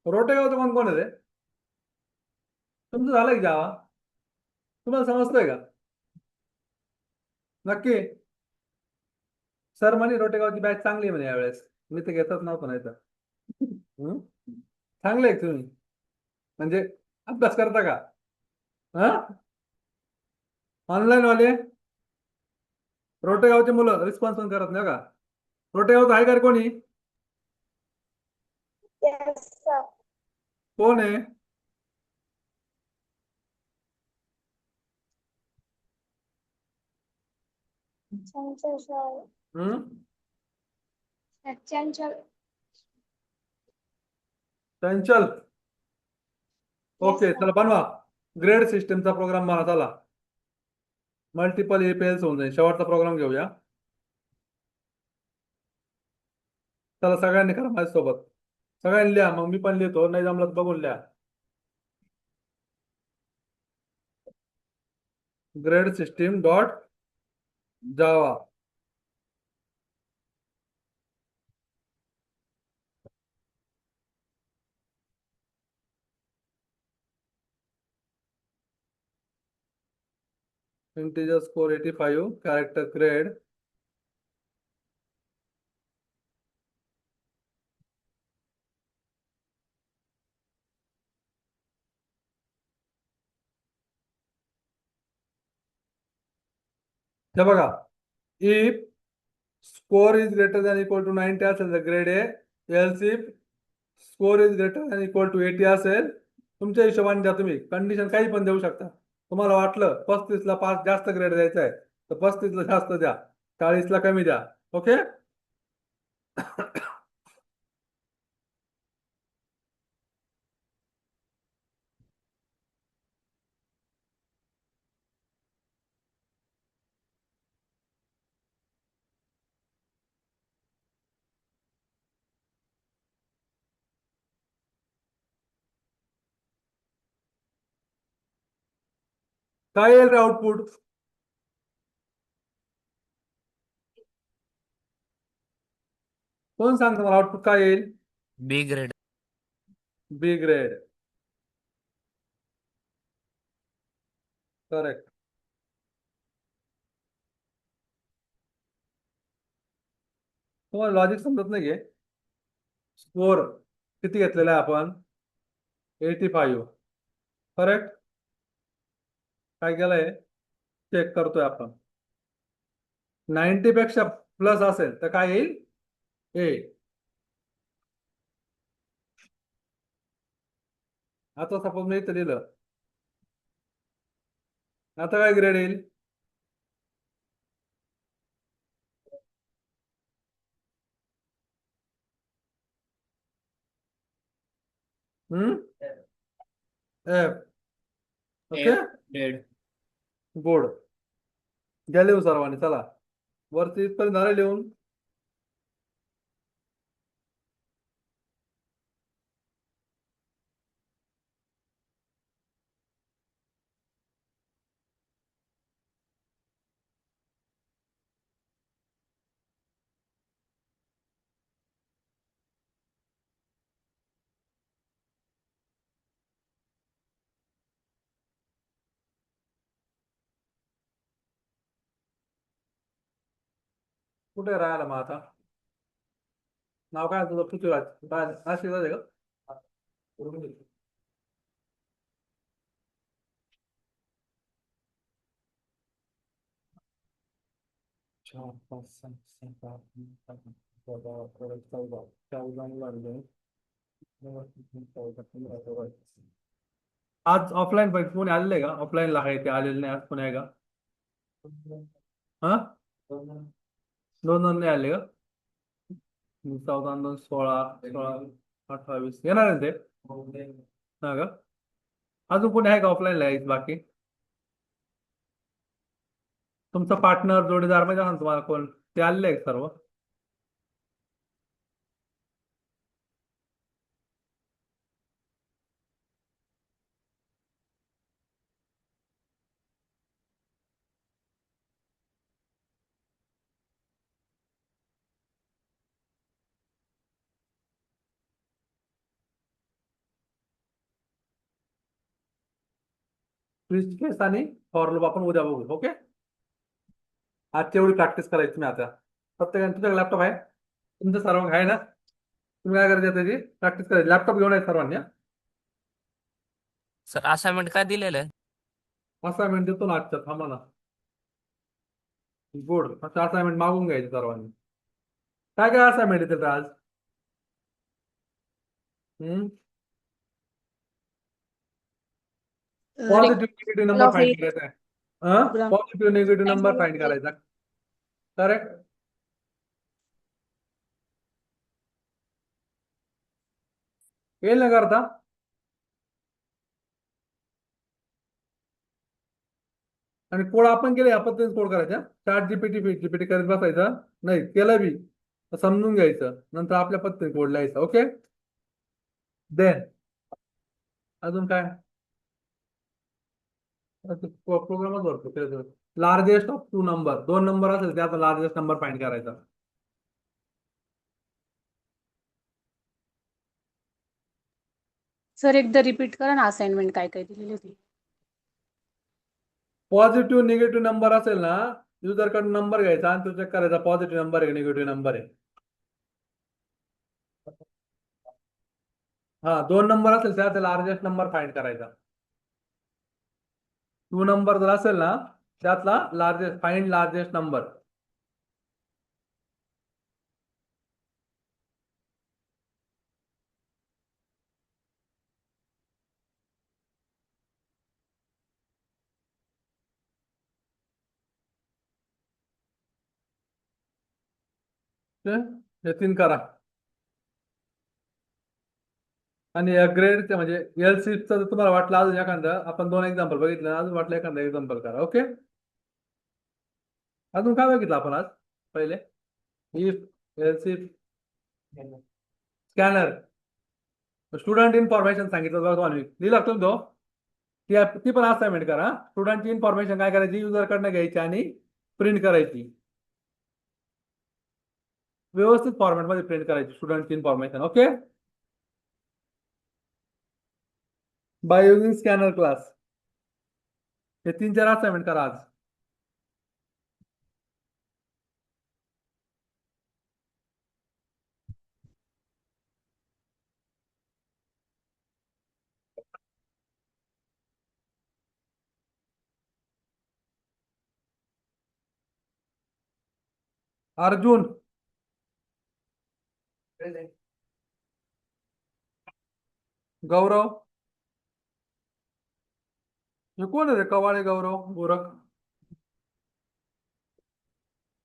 रोटेगावचं कोण कोण आहे रे? तुमचं झालं की जावा? तुम्हाला समजतंय का? नक्की? सर म्हणे रोटेगावची बॅच चांगली आहे म्हणे यावेळेस. मी तर घेतच नव्हतं नाही तर. चांगले आहे तुम्ही म्हणजे अभ्यास करता का? हा? ऑनलाईन वाले रोटेगावचे मुलं रिस्पॉन्स पण करत नाही का? रोटेगावचं आहे का रे कोणी? Yes, sir. कोण आहे? चंचल sir. चंचल. चंचल. ओके, चला बनवा. ग्रेड सिस्टमचा प्रोग्राम मला चला. मल्टिपल APLs होऊन जाईल. शेवटचा प्रोग्राम घेऊया. चला सगळ्यांनी करा माझ्यासोबत. सगळ्यांनी लिहा, मग मी पण लिहितो. नाही जमलं तर बघून लिहा. ग्रेड सिस्टीम डॉट जावा. integer score 85, character grade. हे बघा, if score is greater than equal to 90 असेल तर ग्रेड आहे. else if score is greater than equal to 80 असेल, तुमच्या हिशोबाने द्या. तुम्ही कंडिशन काही पण देऊ शकता. तुम्हाला वाटलं 35ला 5 जास्त ग्रेड द्यायचा आहे तर 35ला जास्त द्या, 40ला कमी द्या. ओके. काय येईल रे आउटपुट? कोण सांगतो मला आउटपुट काय येईल? बी ग्रेड. बी ग्रेड. करेक्ट. तुम्हाला लॉजिक समजत नाहीये. स्कोर किती घेतलेला आहे आपण? 85. करेक्ट. काय केलंय? चेक करतोय आपण. 90 पेक्षा प्लस असेल तर काय येईल? ए. आता सपोज मी इथं लिहिलं, आता काय ग्रेड येईल? एफ. Okay dead. गुड. घ्या लिहू सर्वांनी, चला वरती इथपर्यंत झालं लिहून. कुठे राहायला मग आता? नाव काय आहे तुझं? पृथ्वीराज. नाशिकलाच आहे का? चार, पाच, सहा, सात, आठ, नऊ, दहा, 14 लागले. आज ऑफलाईन पाहिजे कोणी आलेलं आहे का? ऑफलाईनला आहे ते आलेले नाही आज कोणी आहे का? हा, दोन नाही आले का? 14, 2, 16, 16, 18, 20 येणार आहे ते. हा का? अजून कोणी आहे का ऑफलाईनला यायचं बाकी? तुमचा पार्टनर जोडीदार माहिती आहे ना तुम्हाला कोण? ते आलेले आहे सर्व? ट्विस्ट केस आणि फॉर लूप आपण उद्या बघू. ओके, आजची एवढी प्रॅक्टिस करायची तुम्ही आता. प्रत्येकाने तुझ्या लॅपटॉप आहे, तुमचं सर्व आहे ना? तुम्ही काय करायचं त्याची प्रॅक्टिस करायची. लॅपटॉप घेऊन आहे सर्वांनी. सर असाइनमेंट काय दिलेलं आहे? असाइनमेंट देतो ना आजच्या, थांबा ना. गुड. आता असाइनमेंट मागून घ्यायची सर्वांनी. काय काय असाइनमेंट येते आज? Positive negative number of find it. करायचा आहे. Program. Positive negative number find करायचा. करेक्ट. येईल ना करता? आणि कोड आपण केले, या पद्धतीने कोड करायचा. चॅट जीपीटी करत बसायचा नाही, केलं बी तर समजून घ्यायचं, नंतर आपल्या पद्धतीने कोड लिहायचा. ओके, देन अजून काय? प्रोग्रामच भरतो. लार्जेस्ट ऑफ 2 नंबर, 2 नंबर असेल त्यात लार्जेस्ट नंबर फाइंड करायचा. सर एकदा रिपीट करा ना, असाइनमेंट काय काय दिलेली होती. पॉझिटिव्ह निगेटिव्ह नंबर असेल ना, युजरकडून नंबर घ्यायचा आणि तो चेक करायचा पॉझिटिव्ह नंबर आहे निगेटिव्ह नंबर आहे. हा, 2 नंबर असेल त्यात लार्जेस्ट नंबर फाइंड करायचा. 2 नंबर जर असेल ना, त्यातला लार्जेस्ट, फाइंड लार्जेस्ट नंबर. हे 3 करा. आणि ग्रेडचे म्हणजे एलसीचं जर तुम्हाला वाटलं अजून एखादं, आपण 2 एक्झाम्पल बघितलं, अजून वाटलं एखादं एक्झाम्पल करा. ओके, अजून काय बघितलं आपण आज पहिले? If else if scanner, student information सांगितलं बघा तुम्हाला, लिहिलं तुम्ही तो? ती पण असाइनमेंट करा. स्टुडंटची इन्फॉर्मेशन काय करायची, युजरकडनं घ्यायची आणि प्रिंट करायची. व्यवस्थित फॉर्मॅटमध्ये प्रिंट करायची स्टुडंटची information. Okay, by using scanner class. हे 3-4 असाइनमेंट करा आज. अर्जुन, गौरव, हे कोण आहे रे? कवाळे गौरव, गोरख.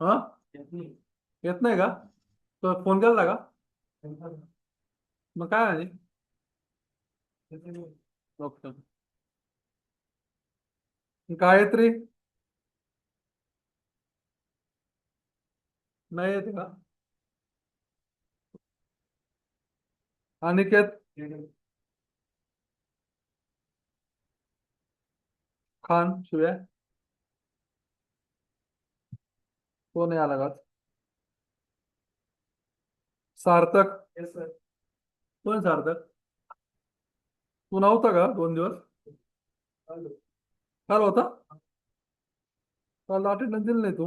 हा, येत नाही का? तो फोन केला का? मग काय आहे? ओके. गायत्री नाही येते का? अनिकेत खान शिव्या कोण आहे आला का? सार्थक कोण सार्थक? तू नव्हता का 2 दिवस? काल होता? काल अटेंडन्स दिली नाही तू?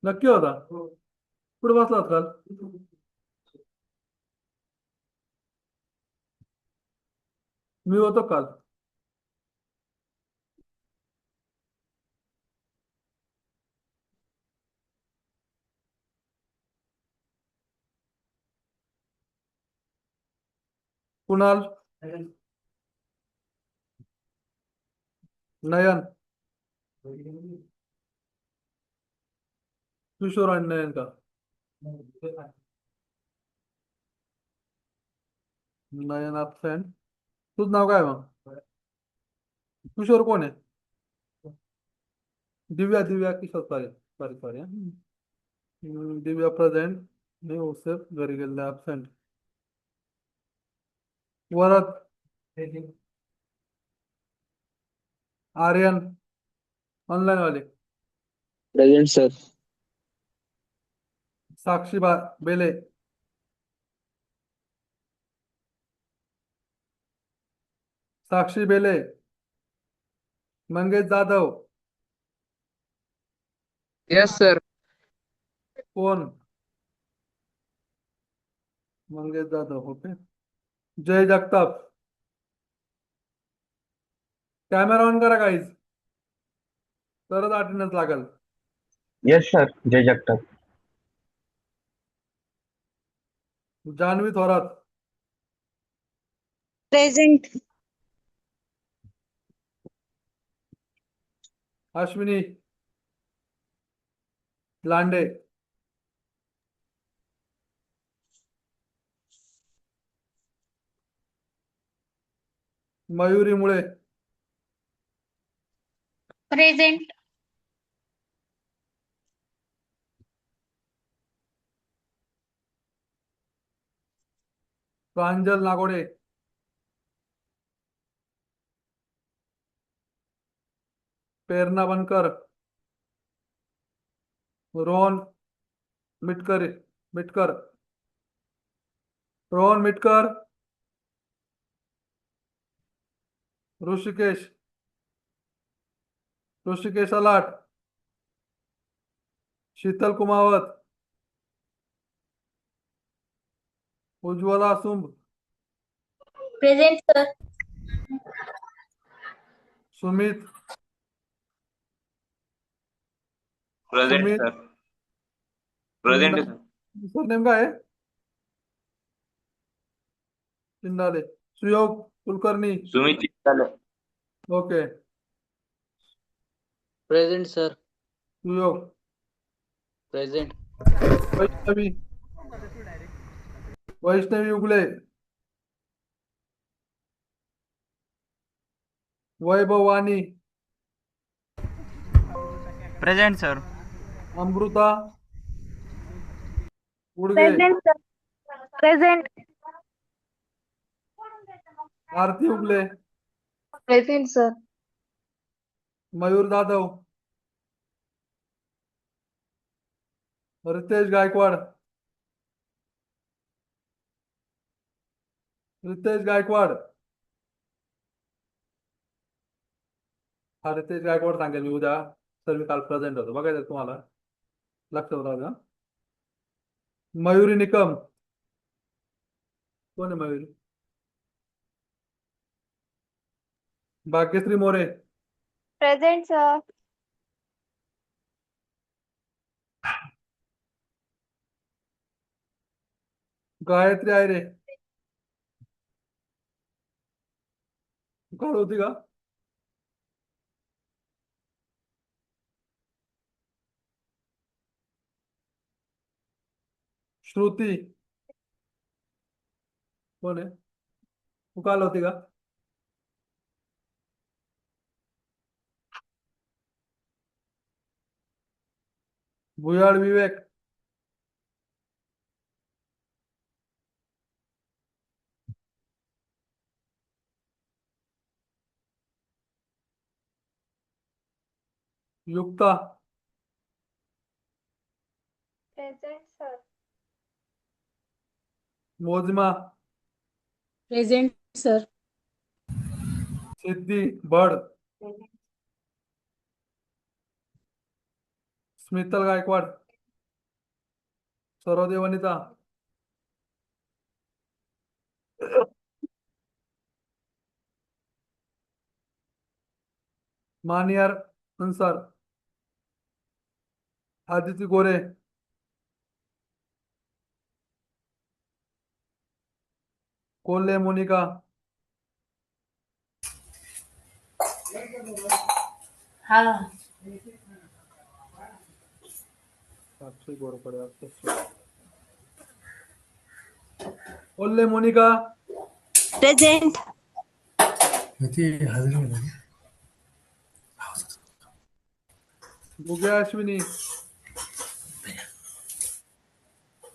नक्की होता? कुठे बसला होता काल? मी होतो काल. कुणाल नयन किशोर आणि नयन का? नयन absent. तुझं नाव काय मग? किशोर कोण आहे? Divya Kishor sorry sorry sorry. Divya present नाही उसेफ घरी गेले absent. वरद आर्यन ऑनलाईन वाले. Present sir. Sakshi Bele Sakshi Bele Mangesh Jadhav yes sir. कोण? Mangesh Jadhav okay. Jay Jagtap camera on करा गाईज तरच अटेंडन्स लागेल. Yes sir. Jay Jagtap. Janhavi Thorat present. Ashwini Lande Mayuri Mule present. Pranjal Nagode Prerna Bankar Rohan Mitkar Rohan Mitkar Rushikesh Alat Sheetal Kumawat Ujjwala Sumbh present sir. Sumit present Sumit sir. Present sir. Surname काय आहे? Chindale Suyog Kulkarni Sumit Chittale. Okay. Present sir. Suyog present. Vaishnavi Ugale Vaibhav Wani present sir. Amruta Udage present sir. Present. Aarti Ugale present sir. Mayur Jadhav Ritesh Gaikwad हा रितेश गायकवाड सांगेल मी उद्या. Sir मी काल प्रेझेंट होतो बघायचं तुम्हाला लक्षात राहू द्या. मयुरी निकम कोण आहे मयुरी? Bhagyashree More present sir. गायत्री आयरे काल होती का? श्रुती कोण आहे? तू काल होती का? Bhuyal Vivek. Yukta. Present sir. Mojma. Present sir. Siddhi Bhad. Smital Gaikwad. Sarode Vanita. Maniyar Ansar. Aditi Gore. Kolhe Monika. Sakshi Gorpade. Kolhe Monika. Present. Bugya Ashwini.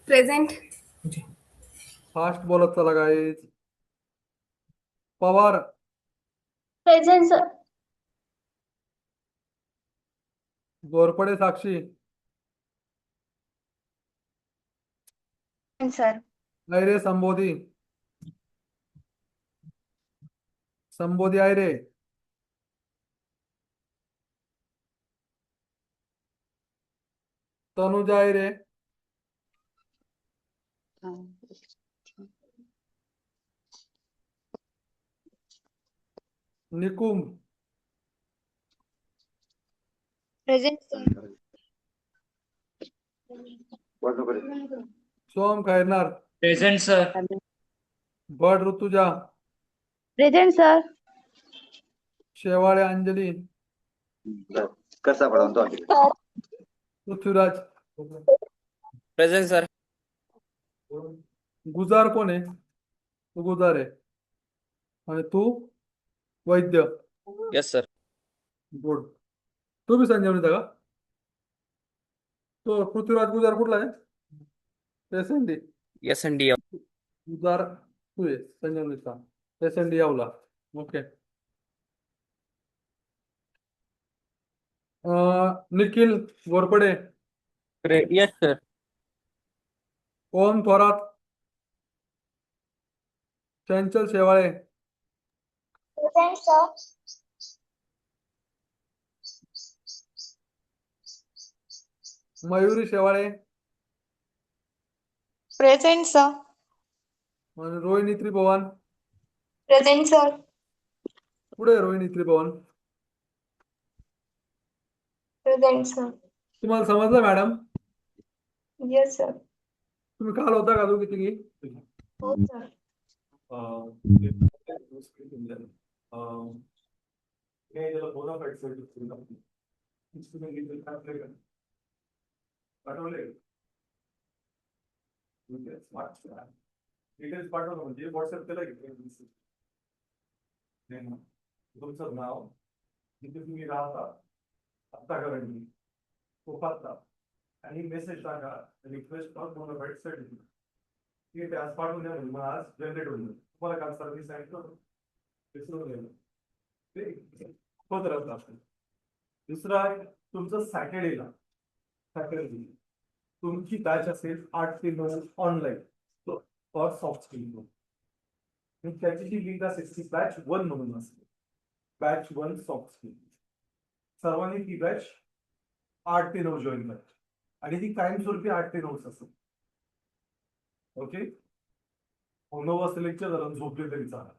Present. Fast बोलत चला guys. Pawar. Present sir. Gorpade Sakshi. Sir. Ayre Sambodhi. Sambodhi Ayre. Tanuja Ayre. Nikum. Present sir. Som Khairnar. Present sir. Bhat Rutuja. Present sir. Shewale Anjali. Prithviraj. Present sir. Gujar कोण आहे? तू गुजार आहे आणि तू वैद्य. Yes sir. गुड. तू बी संजीवनीचा का? तो पृथ्वीराज गुजार कुठला आहे? SND. Yes N D. Gujar तू आहे संजीवनीचा. एसएनडी यावला. Okay. Nikhil Gorpade. Yes sir. Om Thorat. Chanchal Shewale. Present sir. Mayuri Shewale. Present sir. आणि रोहिणी त्रिभुवन. Present sir. पुढे आहे रोहिणी त्रिभुवन. Present sir. तुम्हाला समजलं मॅडम? Yes sir. तुम्ही काल होता का दोघी तिघी? हो सर. डिटेल्स पाठवलं म्हणजे व्हॉट्सअप केलं की तुमचं नाव, जिथे तुम्ही राहता आत्ता करंटली, कोपातला, आणि मेसेज टाका रिक्वेस्ट फॉर बोनाफाईड सर्टिफिकेट. ठीक आहे, ते आज पाठवून द्या म्हणजे आज जनरेट होऊन जाईल. तुम्हाला काल सर्व्हिस सांगितलं विसरून गेलं ते होत राहतं आपण. दुसरा आहे तुमचं सॅटर्डेला तुमची बॅच असेल 8 ते 9 ऑनलाईन फॉर सॉफ्ट स्किल. त्याची जी लिंक असेल ती बॅच 1 म्हणून असेल. Batch 1 soft skill. सर्वांनी ती बॅच 8 ते 9 जॉईन करायची आणि ती कायमस्वरूपी 8 ते 9 असेल. ओके. 9 वाजता लेक्चर जरा झोपले तरी चालेल,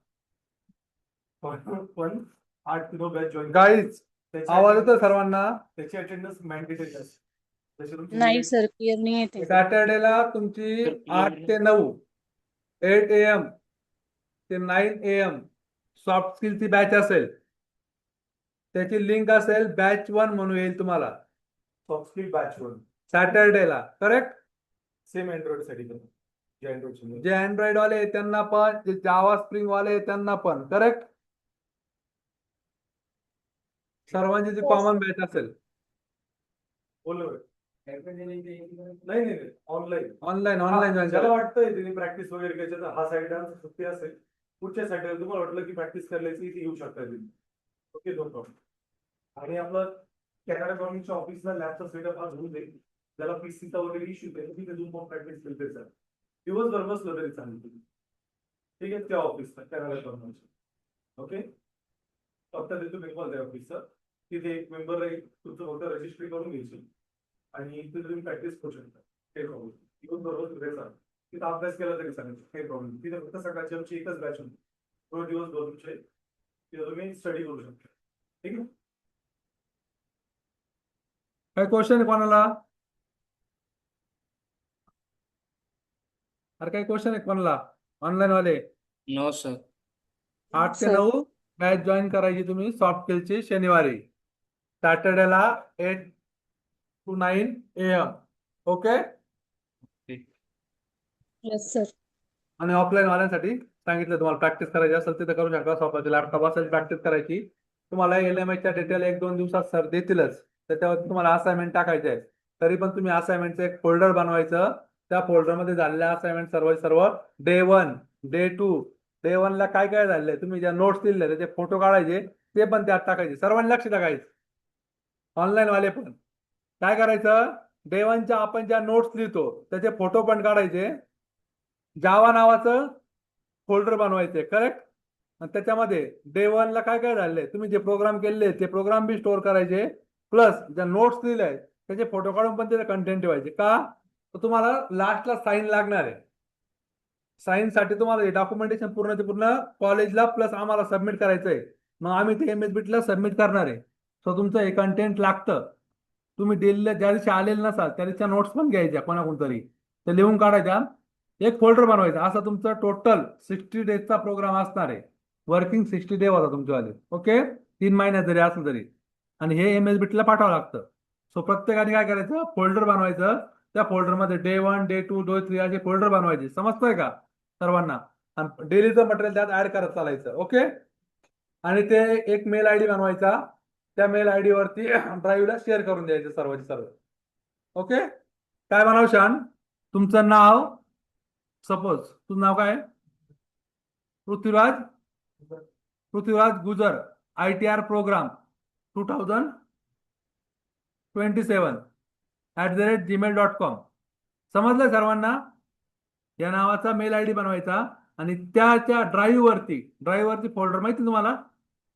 पण 8 ते 9 बॅच जॉईन. गाईज आवाज येतो सर्वांना? त्याची अटेंडन्स मॅन्डेटरी असते. नाही सर, क्लिअर नाही येते. सॅटर्डेला तुमची 8 ते 9 8 AM ते 9 AM सॉफ्ट स्किलची बॅच असेल. त्याची लिंक असेल बॅच 1 म्हणून येईल तुम्हाला. सॉफ्ट स्किल बॅच 1 सॅटर्डेला. करेक्ट. सेम अँड्रॉइड साठी. जे अँड्रॉइड वाले आहे त्यांना पण, जे जावा स्प्रिंग वाले आहे त्यांना पण, करेक्ट. सर्वांची जी कॉमन बॅच असेल नाही ऑनलाईन ऑनलाईन जॉईन ज्याला वाटतंय त्यांनी प्रॅक्टिस वगैरे करायची तर हा साईड सुट्टी असेल, पुढच्या साईडला तुम्हाला वाटलं की प्रॅक्टिस करायची इथे येऊ शकता तुम्ही. Okay, no problem. आणि आपलं कॅनडा गव्हर्नमेंटच्या ऑफिसला लॅबचा सेटअप हा होऊन जाईल. ज्याला पीसीचा वगैरे इश्यू आहे तिथे झूम प्रॅक्टिस केली तरी चालेल. दिवसभर बसलं तरी चालेल तुम्ही. ठीक आहे, त्या ऑफिसला कॅनडा गव्हर्नमेंटच्या. ओके, फक्त ते तुम्ही कॉल त्या ऑफिसचं. तिथे एक मेंबर राहील, तुमचं फक्त रजिस्ट्री करून घ्यायची आणि इथे तुम्ही प्रॅक्टिस करू शकता. काही प्रॉब्लेम. दिवसभर तिथे चालेल. तिथं अभ्यास केला तरी चालेल, काही प्रॉब्लेम. तिथे फक्त सकाळची आमची एकच बॅच होती. दोन दिवस तुमचे तिथे तुम्ही स्टडी करू शकता. ठीक आहे. काय क्वेश्चन आहे कोणाला? अरे काही क्वेश्चन आहे कोणाला? ऑनलाईन वाले नो सर. 8 ते सर. 9 बॅच जॉईन करायची तुम्ही सॉफ्ट स्किलची शनिवारी. सॅटर्डेला 8 to 9 AM. Okay. Yes sir. आणि ऑफलाईन वाल्यांसाठी सांगितलं, तुम्हाला प्रॅक्टिस करायची असेल तिथे करू शकता. स्वतःचे लॅपटॉप असेल प्रॅक्टिस करायची. तुम्हाला LMI च्या डिटेल 1-2 दिवसात सर देतीलच. त्याच्यावर तुम्हाला असाइनमेंट टाकायचे आहे. तरी पण तुम्ही असाइनमेंटचं एक फोल्डर बनवायचं. त्या फोल्डरमध्ये झालेल्या असाइनमेंट सर्व डे 1, डे 2, डे 1 ला काय काय झालंय, तुम्ही ज्या नोट्स दिले त्याचे फोटो काढायचे, ते पण त्यात टाकायचे. सर्वांनी लक्ष टाकायचं. ऑनलाईन वाले पण काय करायचं, डे 1 च्या आपण ज्या नोट्स लिहितो त्याचे फोटो पण काढायचे. जावा नावाचं फोल्डर बनवायचे, करेक्ट. आणि त्याच्यामध्ये डे 1 ला काय काय झाले, तुम्ही जे प्रोग्राम केले ते प्रोग्राम बी स्टोअर करायचे. प्लस ज्या नोट्स लिहिल्या त्याचे फोटो काढून पण त्याचे कंटेंट ठेवायचे. का तर तुम्हाला लास्टला साईन लागणार आहे. साईन साठी तुम्हाला हे डॉक्युमेंटेशन पूर्ण ते पूर्ण कॉलेजला प्लस आम्हाला सबमिट करायचंय. मग आम्ही ते MSBIT सबमिट करणार आहे. सो तुमचं हे कंटेंट लागतं. तुम्ही दिलेल्या ज्या दिवशी आलेले नसाल त्या दिवशीच्या नोट्स पण घ्यायच्या कोणाकोणतरी, ते लिहून काढायच्या, एक फोल्डर बनवायचा. असं तुमचं टोटल 60 डेजचा प्रोग्राम असणार आहे. वर्किंग 60 डे होता तुमच्यावाले. ओके, 3 महिन्यात जरी असलं तरी. आणि हे MSBIT ला पाठवावं लागतं. सो प्रत्येकाने काय करायचं, फोल्डर बनवायचं. त्या फोल्डरमध्ये डे 1, डे 2, डे 3 असे फोल्डर बनवायचे. समजतंय का सर्वांना? आणि डेलीचं मटेरियल त्यात ऍड करत चालायचं. ओके. आणि ते एक मेल ID बनवायचा. त्या मेल ID वरती ड्राईव्हला शेअर करून द्यायचं सर्वचे सर्व. ओके. काय बनवशान, तुमचं नाव, सपोज तुझं नाव काय, पृथ्वीराज गुजर, ITR प्रोग्राम 2027@gmail.com. समजलं सर्वांना? या नावाचा मेल ID बनवायचा आणि त्याच्या ड्राईव्ह वरती फोल्डर माहिती तुम्हाला,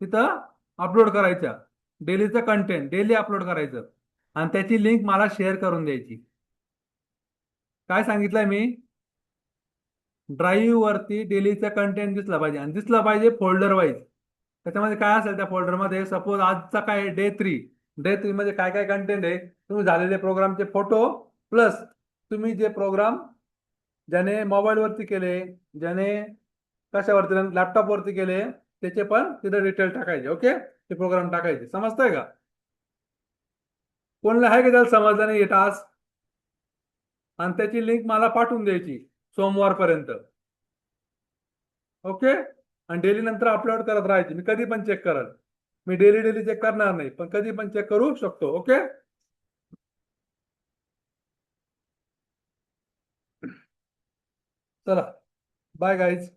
तिथं अपलोड करायचा. डेलीचं कंटेंट डेली अपलोड करायचं आणि त्याची लिंक मला शेअर करून द्यायची. काय सांगितलंय मी, ड्राईव्ह वरती डेलीचं कंटेंट दिसलं पाहिजे आणि दिसलं पाहिजे फोल्डर वाईज. त्याच्यामध्ये काय असेल त्या फोल्डरमध्ये, सपोज आजचा काय डे 3 मध्ये काय काय कंटेंट आहे, तुम्ही झालेले प्रोग्रामचे फोटो प्लस तुम्ही जे प्रोग्राम ज्याने मोबाईल वरती केले, ज्याने कशावरती लॅपटॉप वरती केले, त्याचे पण तिथे डिटेल टाकायचे. ओके, ते प्रोग्राम टाकायचे. समजतंय का? कोणला आहे का त्याला समजलं नाही टास्क? आणि त्याची लिंक मला पाठवून द्यायची सोमवारपर्यंत. ओके. आणि डेली नंतर अपलोड करत राहायची. मी कधी पण चेक करत, मी डेली चेक करणार नाही, पण कधी पण चेक करू शकतो. ओके. चला, बाय गाईज.